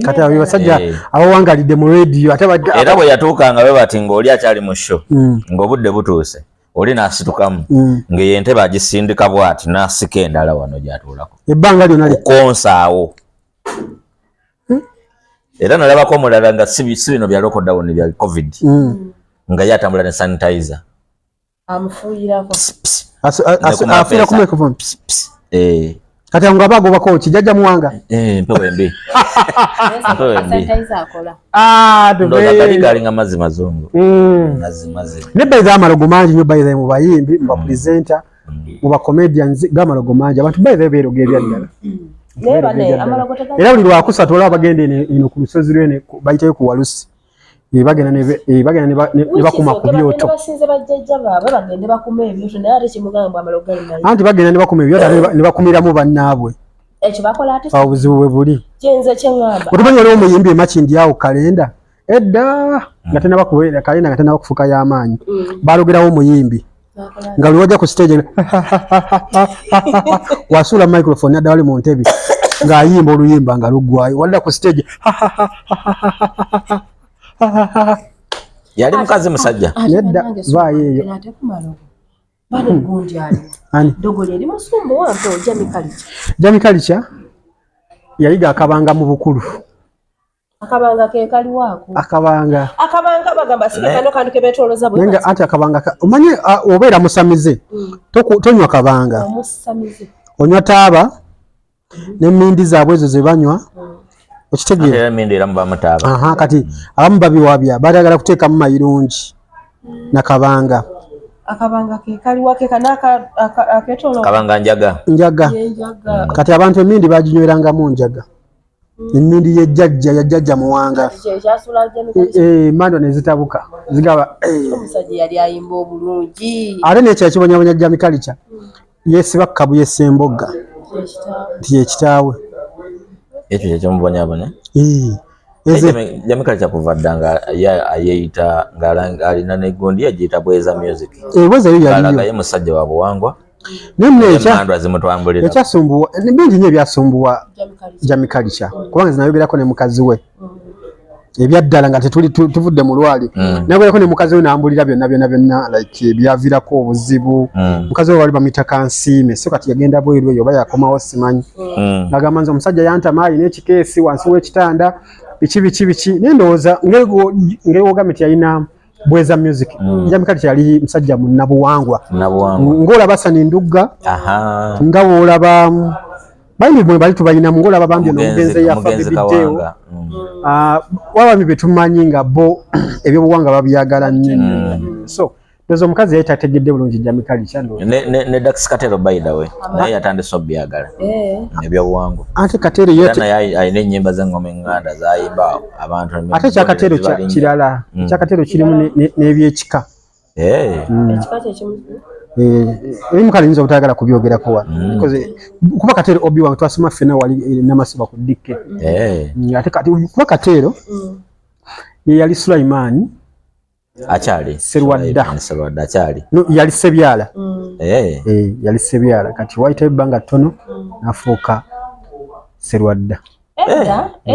Kati abo basajja abawangalidde mu radio ate era bwe yatuukanga bwe bati ng'oli akyali mu show ng'obudde butuuse oli n'asitukamu ng'eyo entebe agisindika bw'ati n'asika endala wano gy'atuulako ebbanga lyonna kukonsaawo. Era nalabako omulala nga si bino bya lockdown bya covid nga ye atambula ne sanitizer amufuuyirako afuira ku microphone. Kati ngo abagobako kijajja muwanga mpewo embi sanitizer akola ndoza kali galinga mazzi mazungu ne bayiza amalogo mangi nyo bayiza mu bayimbi mu presenter mu ba comedians gamalogo mangi abantu bayiza beerogerera ddala. Era buli lwakusatu olaba bagende eno ku lusozi lwene bayitayo ku Walusi bagenda ne bakuma ku byoto. Anti bagenda ne bakuma ebyoto ne bakumiramu bannaabwe. Awo buzibu bwe buli. Otumanyi waliwo omuyimbi emakindi awo kalenda edda nga tenaba kalenda nga tenaba kufuuka y'amaanyi balogerawo omuyimbi nga lwe wajja ku stage wasuula microphone adda wali mu ntebe ng'ayimba oluyimba nga luggwayo wadda ku stage yali mukazi musajja nedda vaayo eyo Jamikalicha yayiga akabanga mu bukulu. Akabanga ke kali wako. Akabanga bagamba sikano kantu kebetoloza bwe. Nenga ati akabanga omanye obeera musamize. Tonywa kabanga. Musamize. Onywa taaba n'emmindi zaabwe ezo ze banywa. Okitegeera. Era mmindi era muba mutaaba. Kati abamu babiwabya baagala kuteekamu mayirungi na kabanga. Akabanga ke kali wake kanaka aketolo. Kabanga njaga. Kati abantu emmindi baginywerangamu njaga. Emmindi yajjajja muwanga. Mando ne zitabuka. Zigaba omusajja yali ayimba obulungi. Ate n'ekyo kibonya Jamikalicha. Yesiba kabu yesembogga. Ye kitaawe. Ekyo kye kimubonya. Jamikalicha kuva ddanga ayeeyita ng'alina n'eggundi agiyita Bweza Music. Bweza yo yaliyo. Ye musajja wa buwangwa. Ekyasumbuwa bingi nnyo ebyasumbuwa Jamikalicha kubanga zinayogerako ne mukazi we ebyaddala nga tetuli tuvudde mu lwali nabweko ne mukazi we nambulira byonna like byavirako obuzibu mukazi we wali bamuyita Kansiime so kati yagenda bweru eyo oba yakomawo simanyi agamba nze omusajja yantama alina ekikeesi wansi w'ekitanda biki nendowooza ngewogambe ti yalina Bweza Music Jamikali kyali musajja munnabuwangwa ng'olaba Sani Ndugga nga woolaba bayimbi bwe bali tubalina ng'olaba bambi n'omugenzi yafa bibiddeewo wabambi be tumanyi nga bo ebyobuwanga babyagala nnyo so dozo omukazi yali tategedde bulungi Jamikali kyando ne Dax Katero by the way naye yatandise obyagala ebyobuwanga ate Katero ayina ennyimba z'engoma enganda zayimba abantu ate kyakatero kirala kyakatero kirimu n'ebyekika ekika kyekimu mukali nzo butayagala kubyogerako wa kuba Katero obi wange twasoma ffena wali namasiba ku dikke ate kati kuba Katero ye yali Sulaiman achali Serwadda achali no yali Sebyala yali Sebyala kati waita ibanga tono nafuuka Serwadda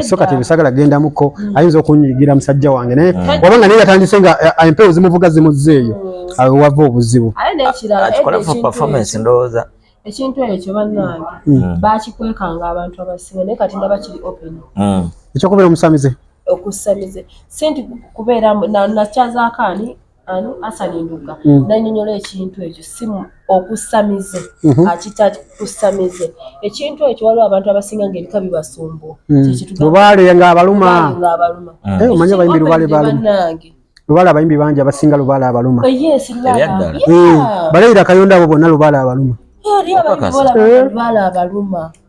so kati bisagala genda muko ayinza okunyigira musajja wange naye wabanga naye yatandise nga empewo zimuvuga zimuzeeyo wava obuzibu akikola for performance ndowooza ekintu ekyo bannange bakikwekanga abantu abasinga naye kati ndaba kiri open ekyokubeera omusamize okusamize senti kubeera nakyazaakaani ani Asani Ndugga nanyonyola ekintu ekyo simu okusamize akita kusamize ekintu ekyo waliwo abantu abasinga ng'ebika bibasumbu Lubaale nga abaluma omanye abayimbi Lubaale baluma Lubaale abayimbi bangi abasinga Lubaale abaluma Baleira Kayondo abo bonna Lubaale abaluma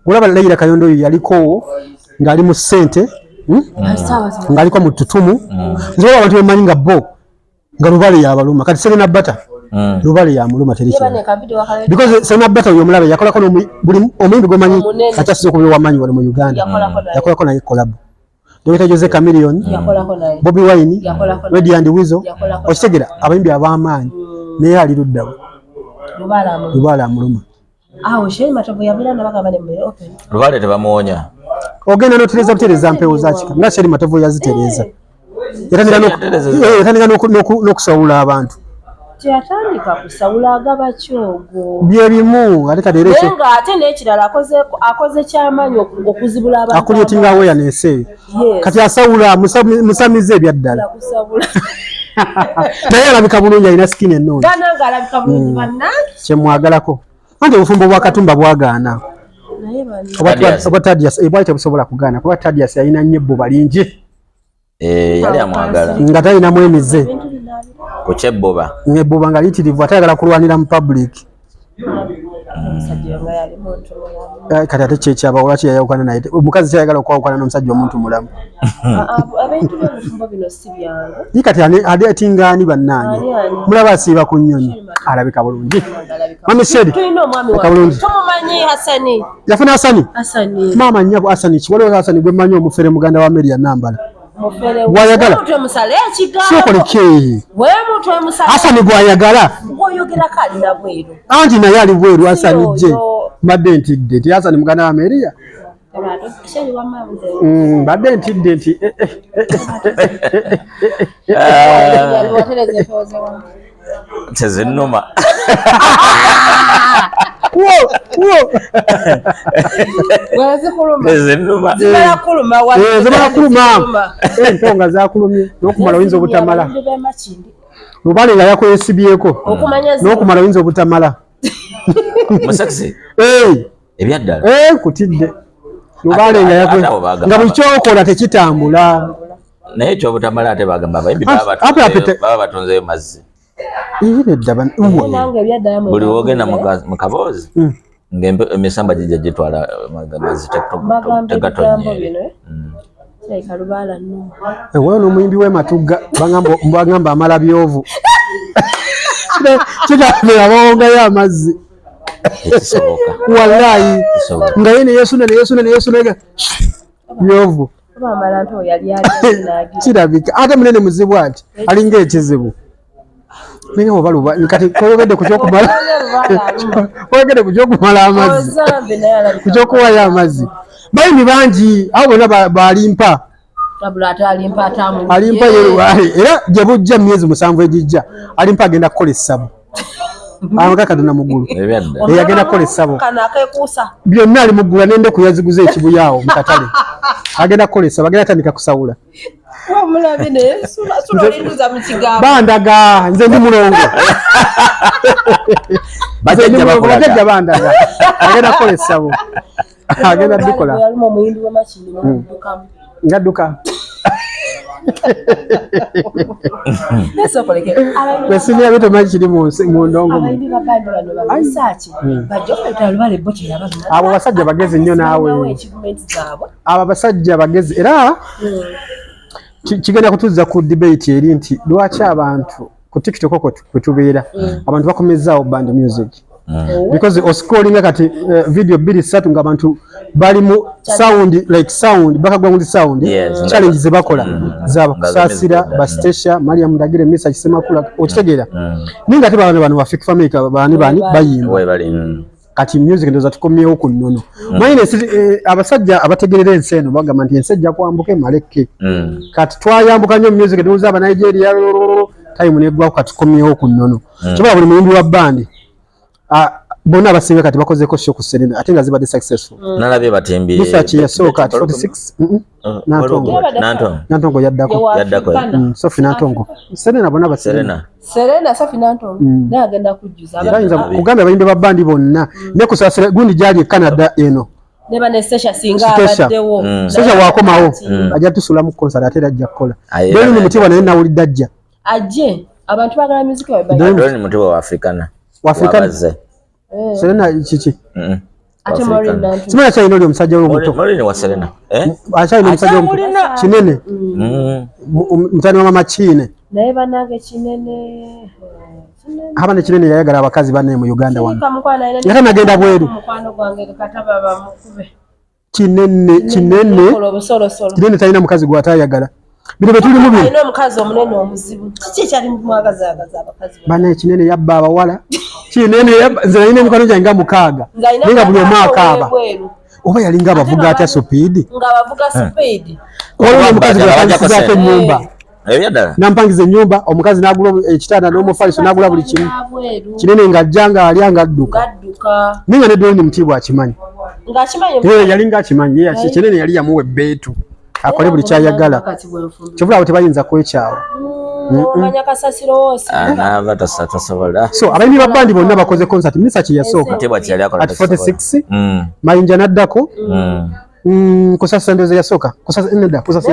olaba Leira Kayondo oyo yaliko ng'ali mu ssente ng'aliko mu ttutumu nze abantu bemanyi nga bo nga Lubaale yabaluma kati Serena Bata Lubaale yamuluma terikina because Serena Bata oyo omulabe yakolako buli omuyimbi gwemanyi akyasiza okubeera wamanyi wano mu Uganda yakolako naye collab Dr. Jose Chameleon Bobby Wine Reddy and Weasel okitegera abayimbi ab'amaanyi naye ali luddawo Lubaale amuluma Lubaale tebamuwonya ogenda n'otereza butereza mpewo zakika nga Sheri Matovu yazitereza yatandika n'okusawula abantu kyatandika kusawula agaba kyogo bye bimu ate kati naye ng'ate n'ekirala akoze ky'amaanyi okuzibula abantu akulyetinga awareness kati asawula musamize ebyaddala naye alabika bulungi alina skin ennungi nange alabika bulungi bannange kyemwagalako anti obufumbo bwa Katumba bwagaana oba Tadias bwali tebusobola kugaana kuba Tadias yalina nnyo ebbuba lingi yali amwagala nga talinamu emize ku kyebbuba ebbuba nga liyitirivu atayagala kulwanira mu public kati ate kyekyaba olwaki yayawukana naye omukazi kyayagala okwawukana n'omusajja omuntu mulamu ye kati adeetingaani bannange mulaba asiiba ku nnyonyi alabika bulungi mami Sheri alabika bulungi yafuna Asani maama nnyabo Asani kiwaliwo Asani gwe mmanyi omufere muganda wa Mary Nambala bwayagala sokoleke Asani bwayagala anti naye ali bweru Asani gye mbadde ntidde ti Asani muganda wa Meria mbadde ntidde nti tezinnuma zimala kuluma entonga zakulumye n'okumala oyinza obutamala Lubaale nga yakwesibyeko n'okumala oyinza obutamala musakisi ebyaddala kutidde Lubaale nga buli kyokola tekitambula naye ekyobutamala ate bagamba abayimbi baba batonzeyo mazzi buli wogenda mu kaboozi ng'emisamba gijja gitwala amazzi tegatonyere ewayo n'omuyimbi w'ematugga bagamba amala byovu kitambula bawongayo amazzi wallahi nga ye neyesuna byovu kirabika ate munene muzibu ati alinga ekizibu naye oba kati oyogedde ku kyokumala oyogedde ku kyokumala amazzi ku kyokuwayo amazzi bayimbi bangi abo bonna balimpa Tabulata alimpa atamu. Alimpa yeruwali era gye bujja myezi 7 ejijja alimpa agenda kukola essabo. Amagaka dona mugulu. Agenda kukola essabo. Kana akekuusa. Byonna ali mugula nende kuyaziguza ekibuyawo mu katale. Agenda kukola essabo agenda atandika kusawula. Wamulabe ne sula linduza mu kigamba. Bandaga nze ndi mulongo. Bajja bakulaga bandaga. Agenda kukola essabo. Agenda dukola. Yali mu muyindi wa machini mu dukamu. Ngaduka. Neso koleke. Kwesinia bitu maji kiri mu ndongo. Abayindi babandi bano babisaaki. Bajja okutwala lubale boti yabano. Abo basajja bagezi nnyo naawe. Abo basajja bagezi era kigenda kutuza ku debate eri nti lwaki abantu ku TikTok kwetubeera abantu bakomezaawo band music. Because oscrolling kati video 2-3 nga abantu bali mu sound bakagwa mu sound challenge ze bakola zaba kusasira Bastesha Mariam Ndagire Misa Kisemakula okitegeera ninga teba bano bafike family bani bayimba kati music ndoza tukomyewo ku nnono mwine abasajja abategerera enseno bagamba nti ensejja kwambuke maleke kati twayambuka nnyo music ndoza aba Nigeria time negwa kati tukomyewo ku nnono kiba buli muyimbi wa bandi bona abasinga kati bakozeko show ku Serena ate nga zibadde successful nalabye batimbi research yasoka at 46 Nantongo yaddako Sophie Nantongo Serena bona Serena Sophie Nantongo nagenda kujjuza bayinza kugamba abayimbi ba bandi bonna ne kusasira gundi jali Canada eno neba ne Sesha singa abaddewo Sesha wakomawo ajja tusula mu concert ate ajja kola bali mu mutiba naye nawulidde ajja ajje abantu bagala music wa bali ni mutiba wa Africana Serena chichi ate Morin simanya cha inoli omusajja olubuto Morin wa Serena acha ino omusajja olubuto kinene mutani wa mama Chine naye banage kinene haba ne kinene yayagala abakazi banne mu Uganda wano yaka nagenda bweru mukwano gwange kataba bamukube kinene kinene talina mukazi gwatayagala bino betuli mu bino ino mukazi omunene omuzibu kiki kyali mwagazaagaza abakazi bana kinene yabba abawala kinene nze ine mukano janga mukaaga ninga buli omwaka aba oba yalinga abavuga atya speed nga bavuga speed olwo mukazi gwatayagala ko nyumba ebyadala nampangiza nyumba omukazi nagula ekitanda n'omufaliso nagula buli kimu kinene nga janga alyanga adduka ninga ne doni mutibwa akimanyi nga akimanyi yalinga akimanyi ye kinene yali yamuwe betu akole buli kyayagala kivula abo tebayinza kwekyawo omanya kasasiro wose anava tasasobola so abayimbi ba bandi bonna bakoze concert misa kiyasooka tebwa kyali akola at 46 mayinja naddako kusasa ndoze yasooka kusasa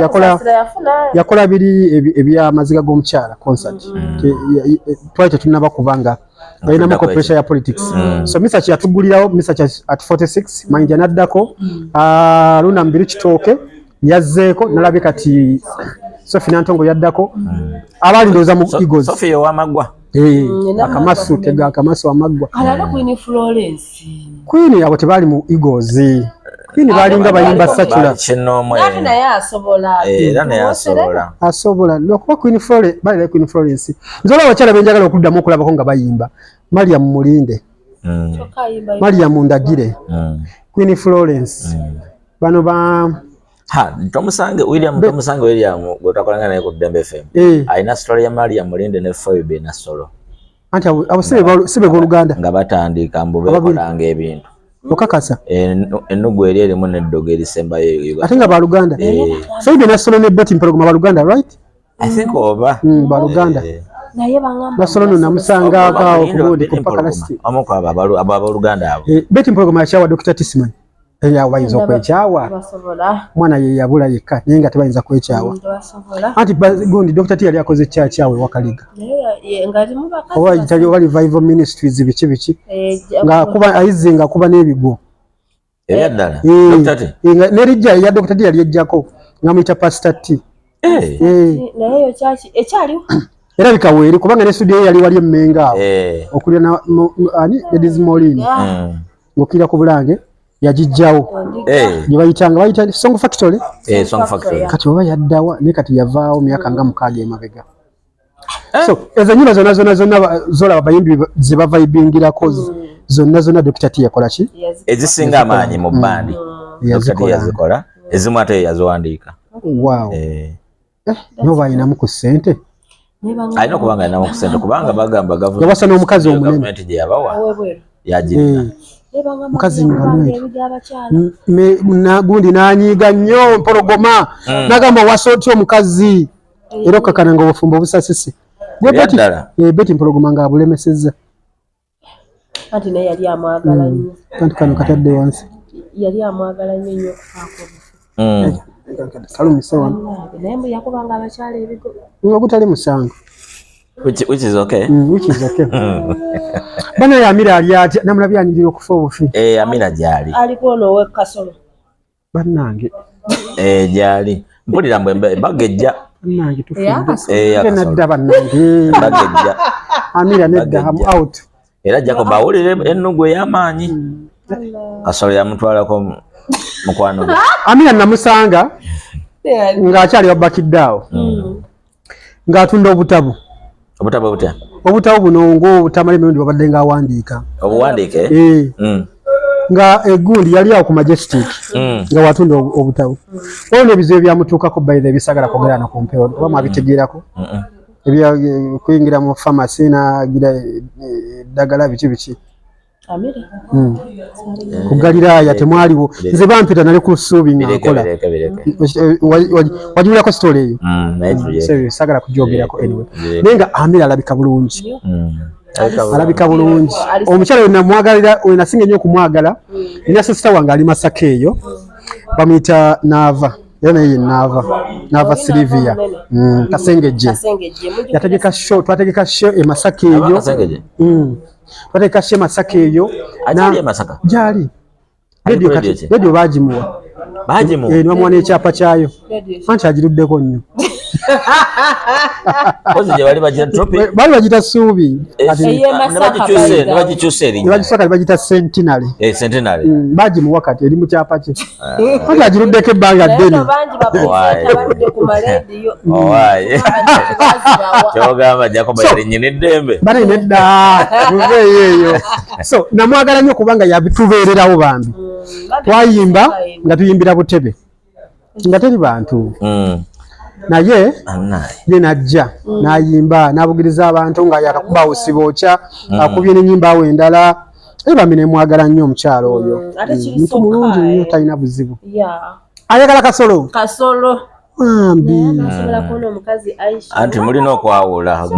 yakola biri ebyamaziga g'omukyala concert twali tetunaba kubanga balinamu pressure ya politics so misa kyatugulirawo misa at 46 mayinja naddako luna mbiri kitooke yazzeeko nalabye kati Sophie Nantongo yaddako abali ndoza mu Eagles Sophie wamagwa akamasu tega akamasu amagwa alala Queen Florence Queen abo tebali mu Eagles Queen balinga bayimba Satula nati naye asobola nokuba Queen Florence bali Queen Florence nzola abakyala benjagala okuddamu okulabako nga bayimba Mariam Mulinde Mariam Ndagire Queen Florence bano ba Tomusange William gotakolanga naye ku Dembe FM aina story ya Mariam Mulinde ne Foibe na solo anti abo sibe boluganda nga batandika mbu bekolanga ebintu okakasa ennugu eri erimu neddogo erisemba Uganda ate nga baluganda Foibe na solo ne betting program baluganda right I think oba baluganda naye bangamba basolo namusanga akawo kubodi kupaka lasti amoko abaluganda abo betting program ya Dr. Tisman ya wayinza kwekyawa mwana ye yabula yekka naye nga tebayinza kwekyawa anti gundi Dr. T yali akoze kyakyawe wakaliga oba itali wali Revival Ministries biki nga kuba ayizinga kuba n'ebigo ebyadala Dr. T nerijja ya Dr. T yali ejjako nga muyita Pastor T naye yo kyaki ekyaliwo era bikaweeri kubanga ne studio yali wali emmenga awo okulira na ani Ladies Molini ngokira ku Bulange yajijjawo bayita Song Factory kati oba yaddawa ne kati yavaawo myaka nga mukaaga emabega so ezo nyimba zonna zola abayimbi ze bavibingirako zonna Dr. T yakola ki ezisinga amaanyi mu bandi Dr. T yazikola ezimu ate yaziwandiika Wow. No bayinamu ku ssente. Alina kubanga nawo ku ssente kubanga bagamba yabasa n'omukazi omunene gavumenti gye yabawa yagirina. Mukazi gundi nanyiga nnyo mpologoma nagamba wasootya omukazi era okakana nga obufumbo busasise beti mpologoma nga abulemesezza anti naye yali amwagala nnyo kanti kano katadde wansi yali amwagala nnyo okufaako kalumise wano naye mbu yakubanga abakyala ebigo ogutali musango which is okay. Which is okay. Bana ya Amira ali atya namulabya anyirira okufa obufi. Amira gyali. Aliko nowe Kasolo. Bannange. Gyali. Mpulira mbwe bagejja. Bannange tufu. Nadda bannange. Bagejja. Amira nedda ham out. Era Jacob awulire ennugu ey'amaanyi. Kasolo yamutwalako mukwano. Amira namusanga ng'akyali wabakidde awo. Ng'atunda obutabu. Obutabu buno ng'obutamala emirundi babadde ng'awandiika. Obuwandiike? Nga egundi yali awo ku Majestic nga watunda obutabu. Olwo ebizibu byamutuukako bayitha ebisagala kwogera na ku mpewo oba mwabitegeerako? Kuyingira mu famasi n'agira eddagala biki. Amira. Ku Galiraaya temwaliwo. Nze bampita nali ku Ssuubi nga nkola. Wajulirako story eyo? Sagala kugyogerako anyway. Naye nga Amira alabika bulungi. Alabika bulungi. Omukyala we namwagalira we nasinga nnyo okumwagala. Nina sisita wange ali Masaka eyo. Bamuyita Naava. Era naye Naava Silivia. Kasengejje. Yategeka show, twategeka show e Masaka eyo. Twategeka show Masaka eyo. Ajali Masaka? Jali. Radio bagimuwa. Nibamuwa n'ekyapa kyayo. Anti agiruddeko nnyo. Bali bagita Ssuubi. Nebagisaka bagita Centenary. Bagimuwa kati eri mu kyapa kye. Anti agiruddeko ebbanga ddene. Kyogamba Jacob yali nnyini ddembe. Bali nedda. Eyo. So namwagala nnyo kubanga yabitubeererawo bambi. Twayimba nga tuyimbira Butebe. Nga teri bantu. Naye ye najja n'ayimba n'abugiriza abantu nga yakakuba osibokya akubye n'ennyimba awo endala ebami nemwagala nnyo omukyalo oyo muntu mulungi nnyo talina buzibu ayagala Kasolo anti mulina okwawula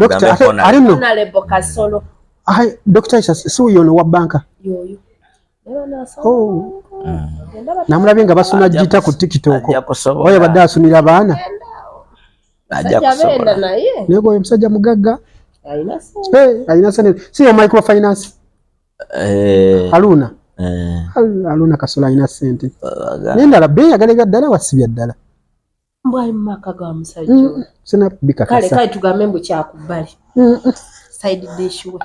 Dr. Aisha si ono wa banka namulabye nga basuna jita ku TikTok oyo badde asunira abaana ajja kusobola naye gwe omusajja mugagga alina sente si yo microfinance Aluna Kasolo alina sente nendala beyagalaga ddala wasibya ddala mbwali mu maka ga musajja sina bikakasa kale tugambe mbu kyakubbali side dish we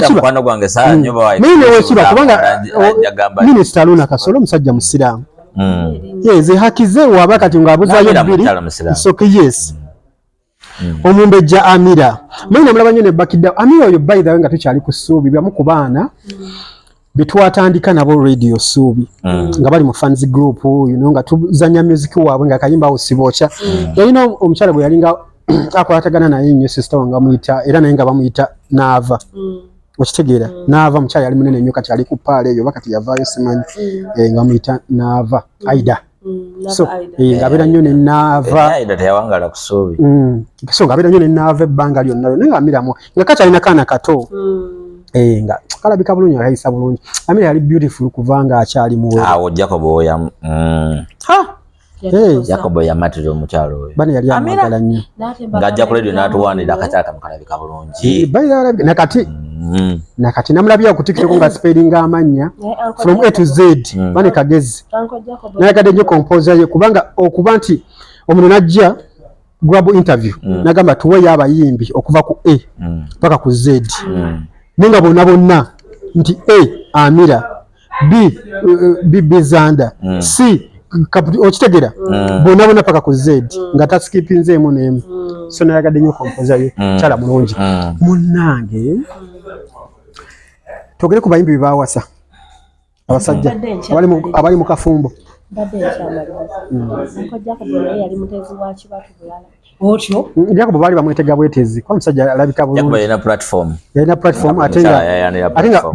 mukwano gwange saa nyoba wayi kubanga Minisita Aluna Kasolo musajja musiraamu yeze hakize waba kati ngabuzayo bbiri soke yes omumbejja Amira mwine mulaba nnyo ne bakidda Amira oyo by the way nga tukyali ku Ssuubi byamu ku baana betwatandika nabo radio Ssuubi nga bali mu fans group nga tuzanya music waabwe nga kayimba osibokya yalina omukyala bwe yalinga akwatagana naye nnyo sister wange amuyita era naye nga bamuyita Naava okitegeera Naava mukyala yali munene nnyo kati ali ku paala eyo bakati yavaayo simanyi nga muyita Naava Aida so nga abeera nnyo ne Naava teyawangala ku Ssuubi so nga abeera nnyo ne Naava ebbanga lyonna naye nga Amiramu nga kati alina kaana kato nga kalabika bulungi akayisa bulungi Amira yali beautiful kuvanga akyali muwe awo Jacob oya Jacob yamatira omukyalo oyo bana yali amagala nnyo ng'ajja ku radio n'atuwaanira akakyala kamukalabika bulungi nakati namulabya ku TikTok nga spelling amanya from A to Z bane kagezi nayagadde nnyo composer ye kubanga okuba nti omuntu najja grab interview nagamba tuweyo abayimbi okuva ku A paka ku Z ninga bonna nti A Amira B Zanda C okitegera bonna paka ku Z nga taskipinzeemu n'emu so nayagadde nnyo composer ye kyala mulungi munnange togere ku bayimbi bebawasa abasajja abali mu kafumbo Bade chamaliza. Ko Jacob naye yali mutezi wa kibatu bulala. Otyo. Jacob bali bamwetega bwetezi. Kwa musajja alabika bulungi. Jacob yalina platform. Yalina platform atenga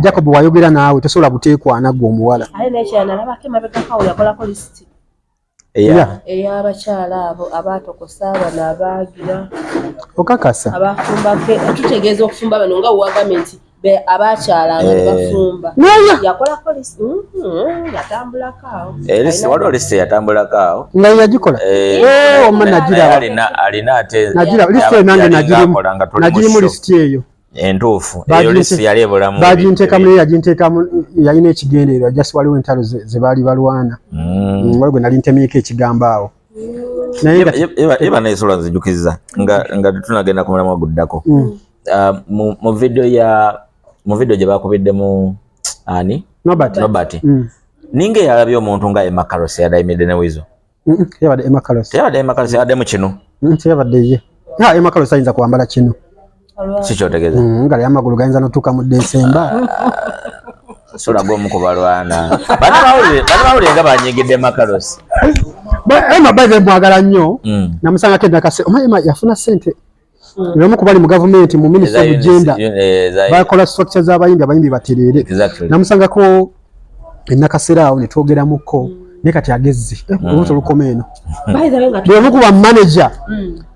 Jacob wayogera naawe tosobola buteekwa anagwa omuwala. Ale n'ekyana nabake mabega kawo yakolako list. Eya abakyala abo abatokosa bano abaagira. Okakasa. Abafumba tutegeeza okufumba bano nga uwagamenti be abakyala nga bafumba. Yakolako list. Yatambulako awo. List waliwo list yatambulako awo. Nga yagikola. Omwana nagira. Alina ate. Nagira list nange nagirimu list eyo. Entuufu eyo list yali ebulamu baginteka mu yagintekamu yalina ekigendeerwa just waliwo entalo ze baali balwana waliwo nali ntemiiko ekigambo awo eba nayesobola nzijukiza nga tunagenda ku mulamwa guddako mu video gye bakubiddemu ani Nobert ninga yalabye omuntu nga Emma Carlos yadayimidde ne Wizo yabadde Emma Carlos yabaddemu kino yabadde ye Emma Carlos ayinza kwambala kino Sichotegeza. Ngali amagulu gayinza notuka mu December. Sura gomu kubalwana. Bana bawuli nga banyigidde Makaros. Emma baze mwagala nnyo. Namusanga kenda kase. Emma yafuna sente. Nyamu kubali mu government mu ministry of gender. Bakola structures abayimbi baterere. Exactly. Namusanga ko enakasera awo ne twogeramuko. Nekati agezzi omuntu lukomeno bwe mukuba manager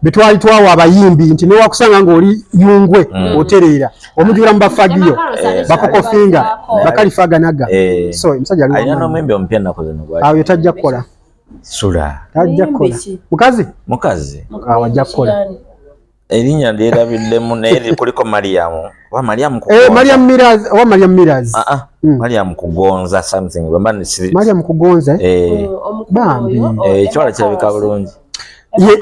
betwali twawa abayimbi nti ne wakusanga ng'oli yungwe oterera omujura mbafagiyo bakokofinga bakalifaga naga so msajja ali ayana nomwembe ompya nakoze nobwa awo yotajja kukola sura tajja kukola mukazi awo ajja kukola erinya nderabiddemu naye kuliko Mariam wa Mariam Mariam Miraz Mariam kugonza something Mariam kugonza bambi kyala kirabika bulungi ye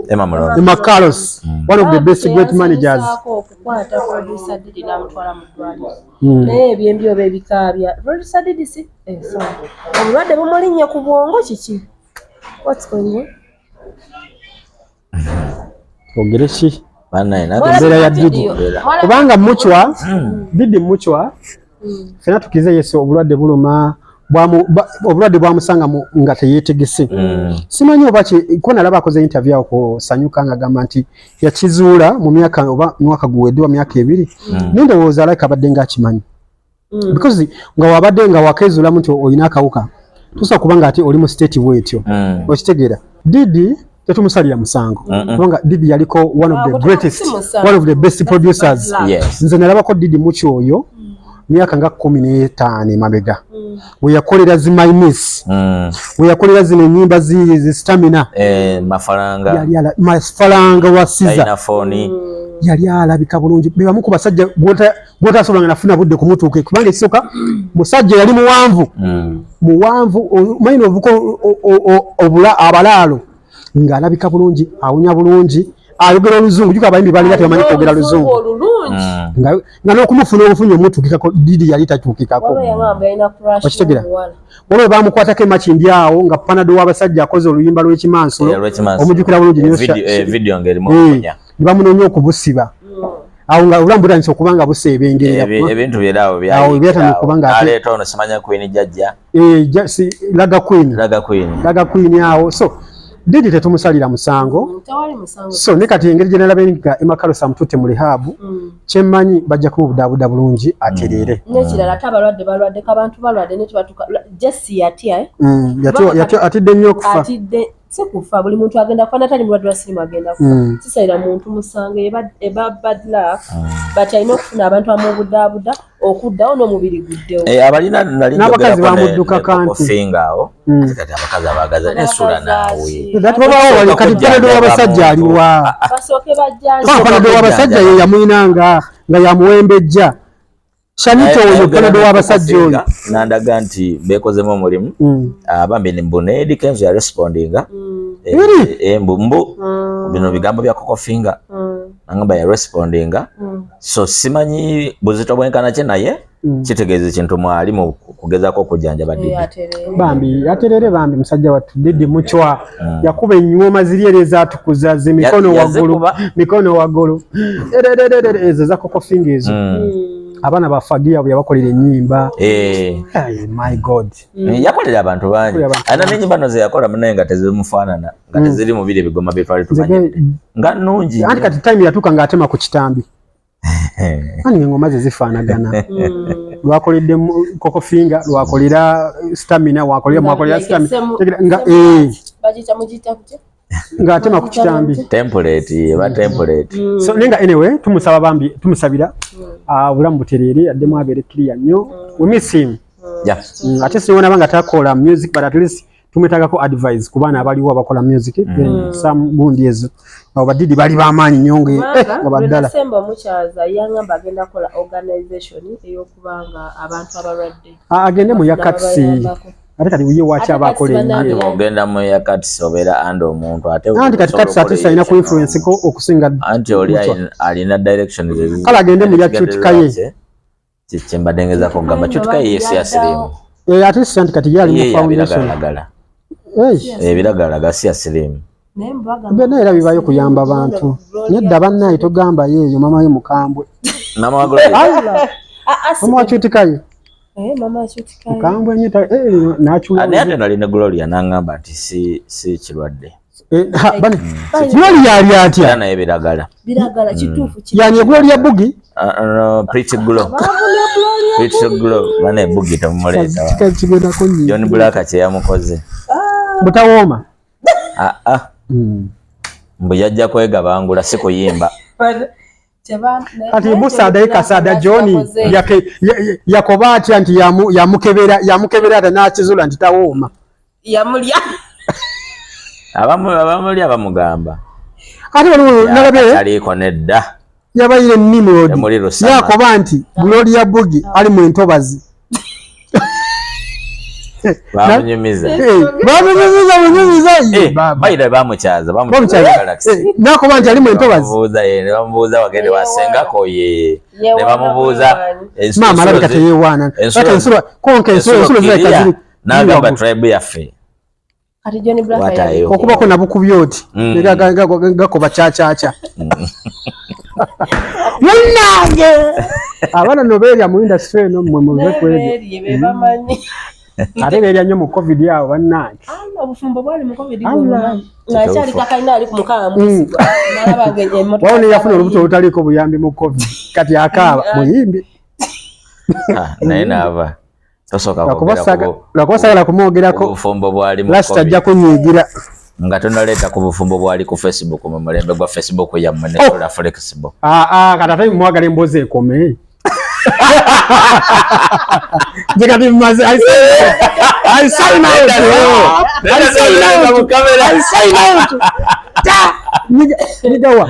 Emma Carlos one of the best great managers okukwata producer Didi namutwala mu ddwaliro naye ebyembyo bebikabya producer Didi si so obulwadde bumulinnya ku bwongo kiki what's going on ogereshi bana embeera ya Didi kubanga muchwa Didi muchwa fena tukize yeso obulwadde buluma obulwadde bwamusanga nga teyeetegese simanyi oba ko nalaba akoze interview awo ku Sanyuka nga gamba nti yakizuula mu myaka oba mwaka guwedde wa myaka 2 nindowooza alike abadde ng'akimanyi because nga wabadde nga wakezuulamu nti olina akawuka tusobola kubanga ate oli mu state bwetyo okitegeera Didi tetumusalira musango kubanga Didi yaliko one of the best producers nze nalabako Didi mucho oyo myaka nga 15 mabega we yakolera zi my miss we yakolera zino nyimba zi stamina mafaranga wasiza yali alabika bulungi bebamu ku basajja bwotasobola nafuna budde kumutuuke kubanga ekisoka musajja yali muwanvu mayino ovuko abalaalo nga alabika bulungi awunya bulungi ayogera oluzungu juka abayimbi bali ate bamanyi kwogera luzungu nga n'okumufuna obufunyi omutuukikako Didi yali tatuukikako okitegera waliwo bamukwatako emakindi awo nga Panado w'abasajja akoze oluyimba lw'ekimansulo omujjukira bulungi ne bamunoonya okubusiba awo nga olambulanyisa okuba nga buseebengerera ebintu byerawo byaleeta ono simanya Queen jajja Laga Queen awo so Didi tetumusalira musango so ne kati engeri general Emma Carlos amututte mu rehab kyemmanyi bajja kumubudaabuda bulungi aterere n'ekirala tabalwadde kabantu balwadde ne tibatuka Jesse yatya atidde nnyo okufa si kufa buli muntu agenda kufa natali mulwadde wa sirimu agenda kufa sisalira muntu musango eba bad luck but alina okufuna abantu amubudaabuda okuddawo n'omubiri guddewo abalina n'abakazi bamudduka kantingawo kati abakazi abagaza nesula naawe kati Panado w'abasajja aliwa basooke bajja Panado w'abasajja ye yamulinanga nga yamuwembejja Shanito oyo Panado w'abasajja oyo nandaga nti bekozemu omulimu bambi ni Mbunedi Kenzo ya respondinga mbu bino bigambo bya Kokofinga nangamba ya respondinga so simanyi buzito bwenkana kye naye kitegeeza kintu mwalimu kugezako okujjanjaba Didi bambi aterere bambi musajja wattu Didi muchwa yakuba ennyuma ziryereza atukuza mikono waggulu ezo za Kokofinga ezo abana bafagia bwe yabakolera ennyimba my god yakolera abantu bangi ana n'ennyimba no ze yakola munaye nga tezimufaanana nga teziri mu bire bigoma bye twali tumanyi nga nnungi anti kati time yatuuka ng'atema ku kitambi ani engoma ze zifaanagana lwakoledde koko finger lwakolera stamina mwakolera stamina nga atema ku kitambi template ba template so nenga anyway tumusabira bulamu buterere addemu abeere clear nnyo we miss him ate siwona banga takola music but at least tumetagako advice ku baana abaliwo abakola music some gundi ezo abo badidi bali bamaanyi nyonge nga baddala Semba mukyaza yangamba agenda kola organization eyokubanga abantu abalwadde agende mu yakatsi ate kati uye wacha abakola ogenda mu yakatsi obeera andi omuntu ate anti kati kati alina ku influence ko okusinga anti oli alina direction kala agende mu yakyutikaye kikyembadengeza ko gamba kyutikaye yesi asirimu ate santi kati yali mu foundation ebiragala si asirimu bena era bibayo kuyamba abantu nedda bannaye togamba yeeyo mama ye mukambwe mama wa Gloria mama wa kyutikaye mama kyutikaye mukambwe nyita nachula ate nalina Gloria nangamba nti si kirwadde Gloria ali atya naye biragala kituufu yani Gloria bugi pretty glow bane bugi tamuleta kigenda ko nyi John Black kye yamukoze butawooma mbu yajja kwegabangula si kuyimba kati Busada Kasada John yakoba atya nti yamukebera ate n'akizula nti tawooma yamulya abamulya bamugamba ate nalabe aliko nedda yabayire Nimrod yakoba nti Gloria Bugi ali mu ntobazi bamunyumiza bayira bamukyaza nakoba nti ali mu ntobazi bamubuuza wagende wasengako ye ne bamubuuza maama alabika teyewaana konka ensolo zirabika n'agamba tribe yaffe okubako nabukubi oti gakoba cyacaca munnange abaana nobeerya mu industry eno mmwe ate beerya nnyo mu covid awo bannange obufumbo bwali mu covid ngakyali kakalina ali ku mukaaga musigwa wawo neyafuna olubuto olutaliko buyambi mu covid kati akaaba muyimbi naye naava lwakubasagala kumwogerako lasita ajja kunyiigira nga tonaleeta ku bufumbo bwali ku Facebook mu mulembe gwa Facebook yammwe nekola flexible kati ate mwagala emboozi ekome jekati mmaze I sign out. Nigga wa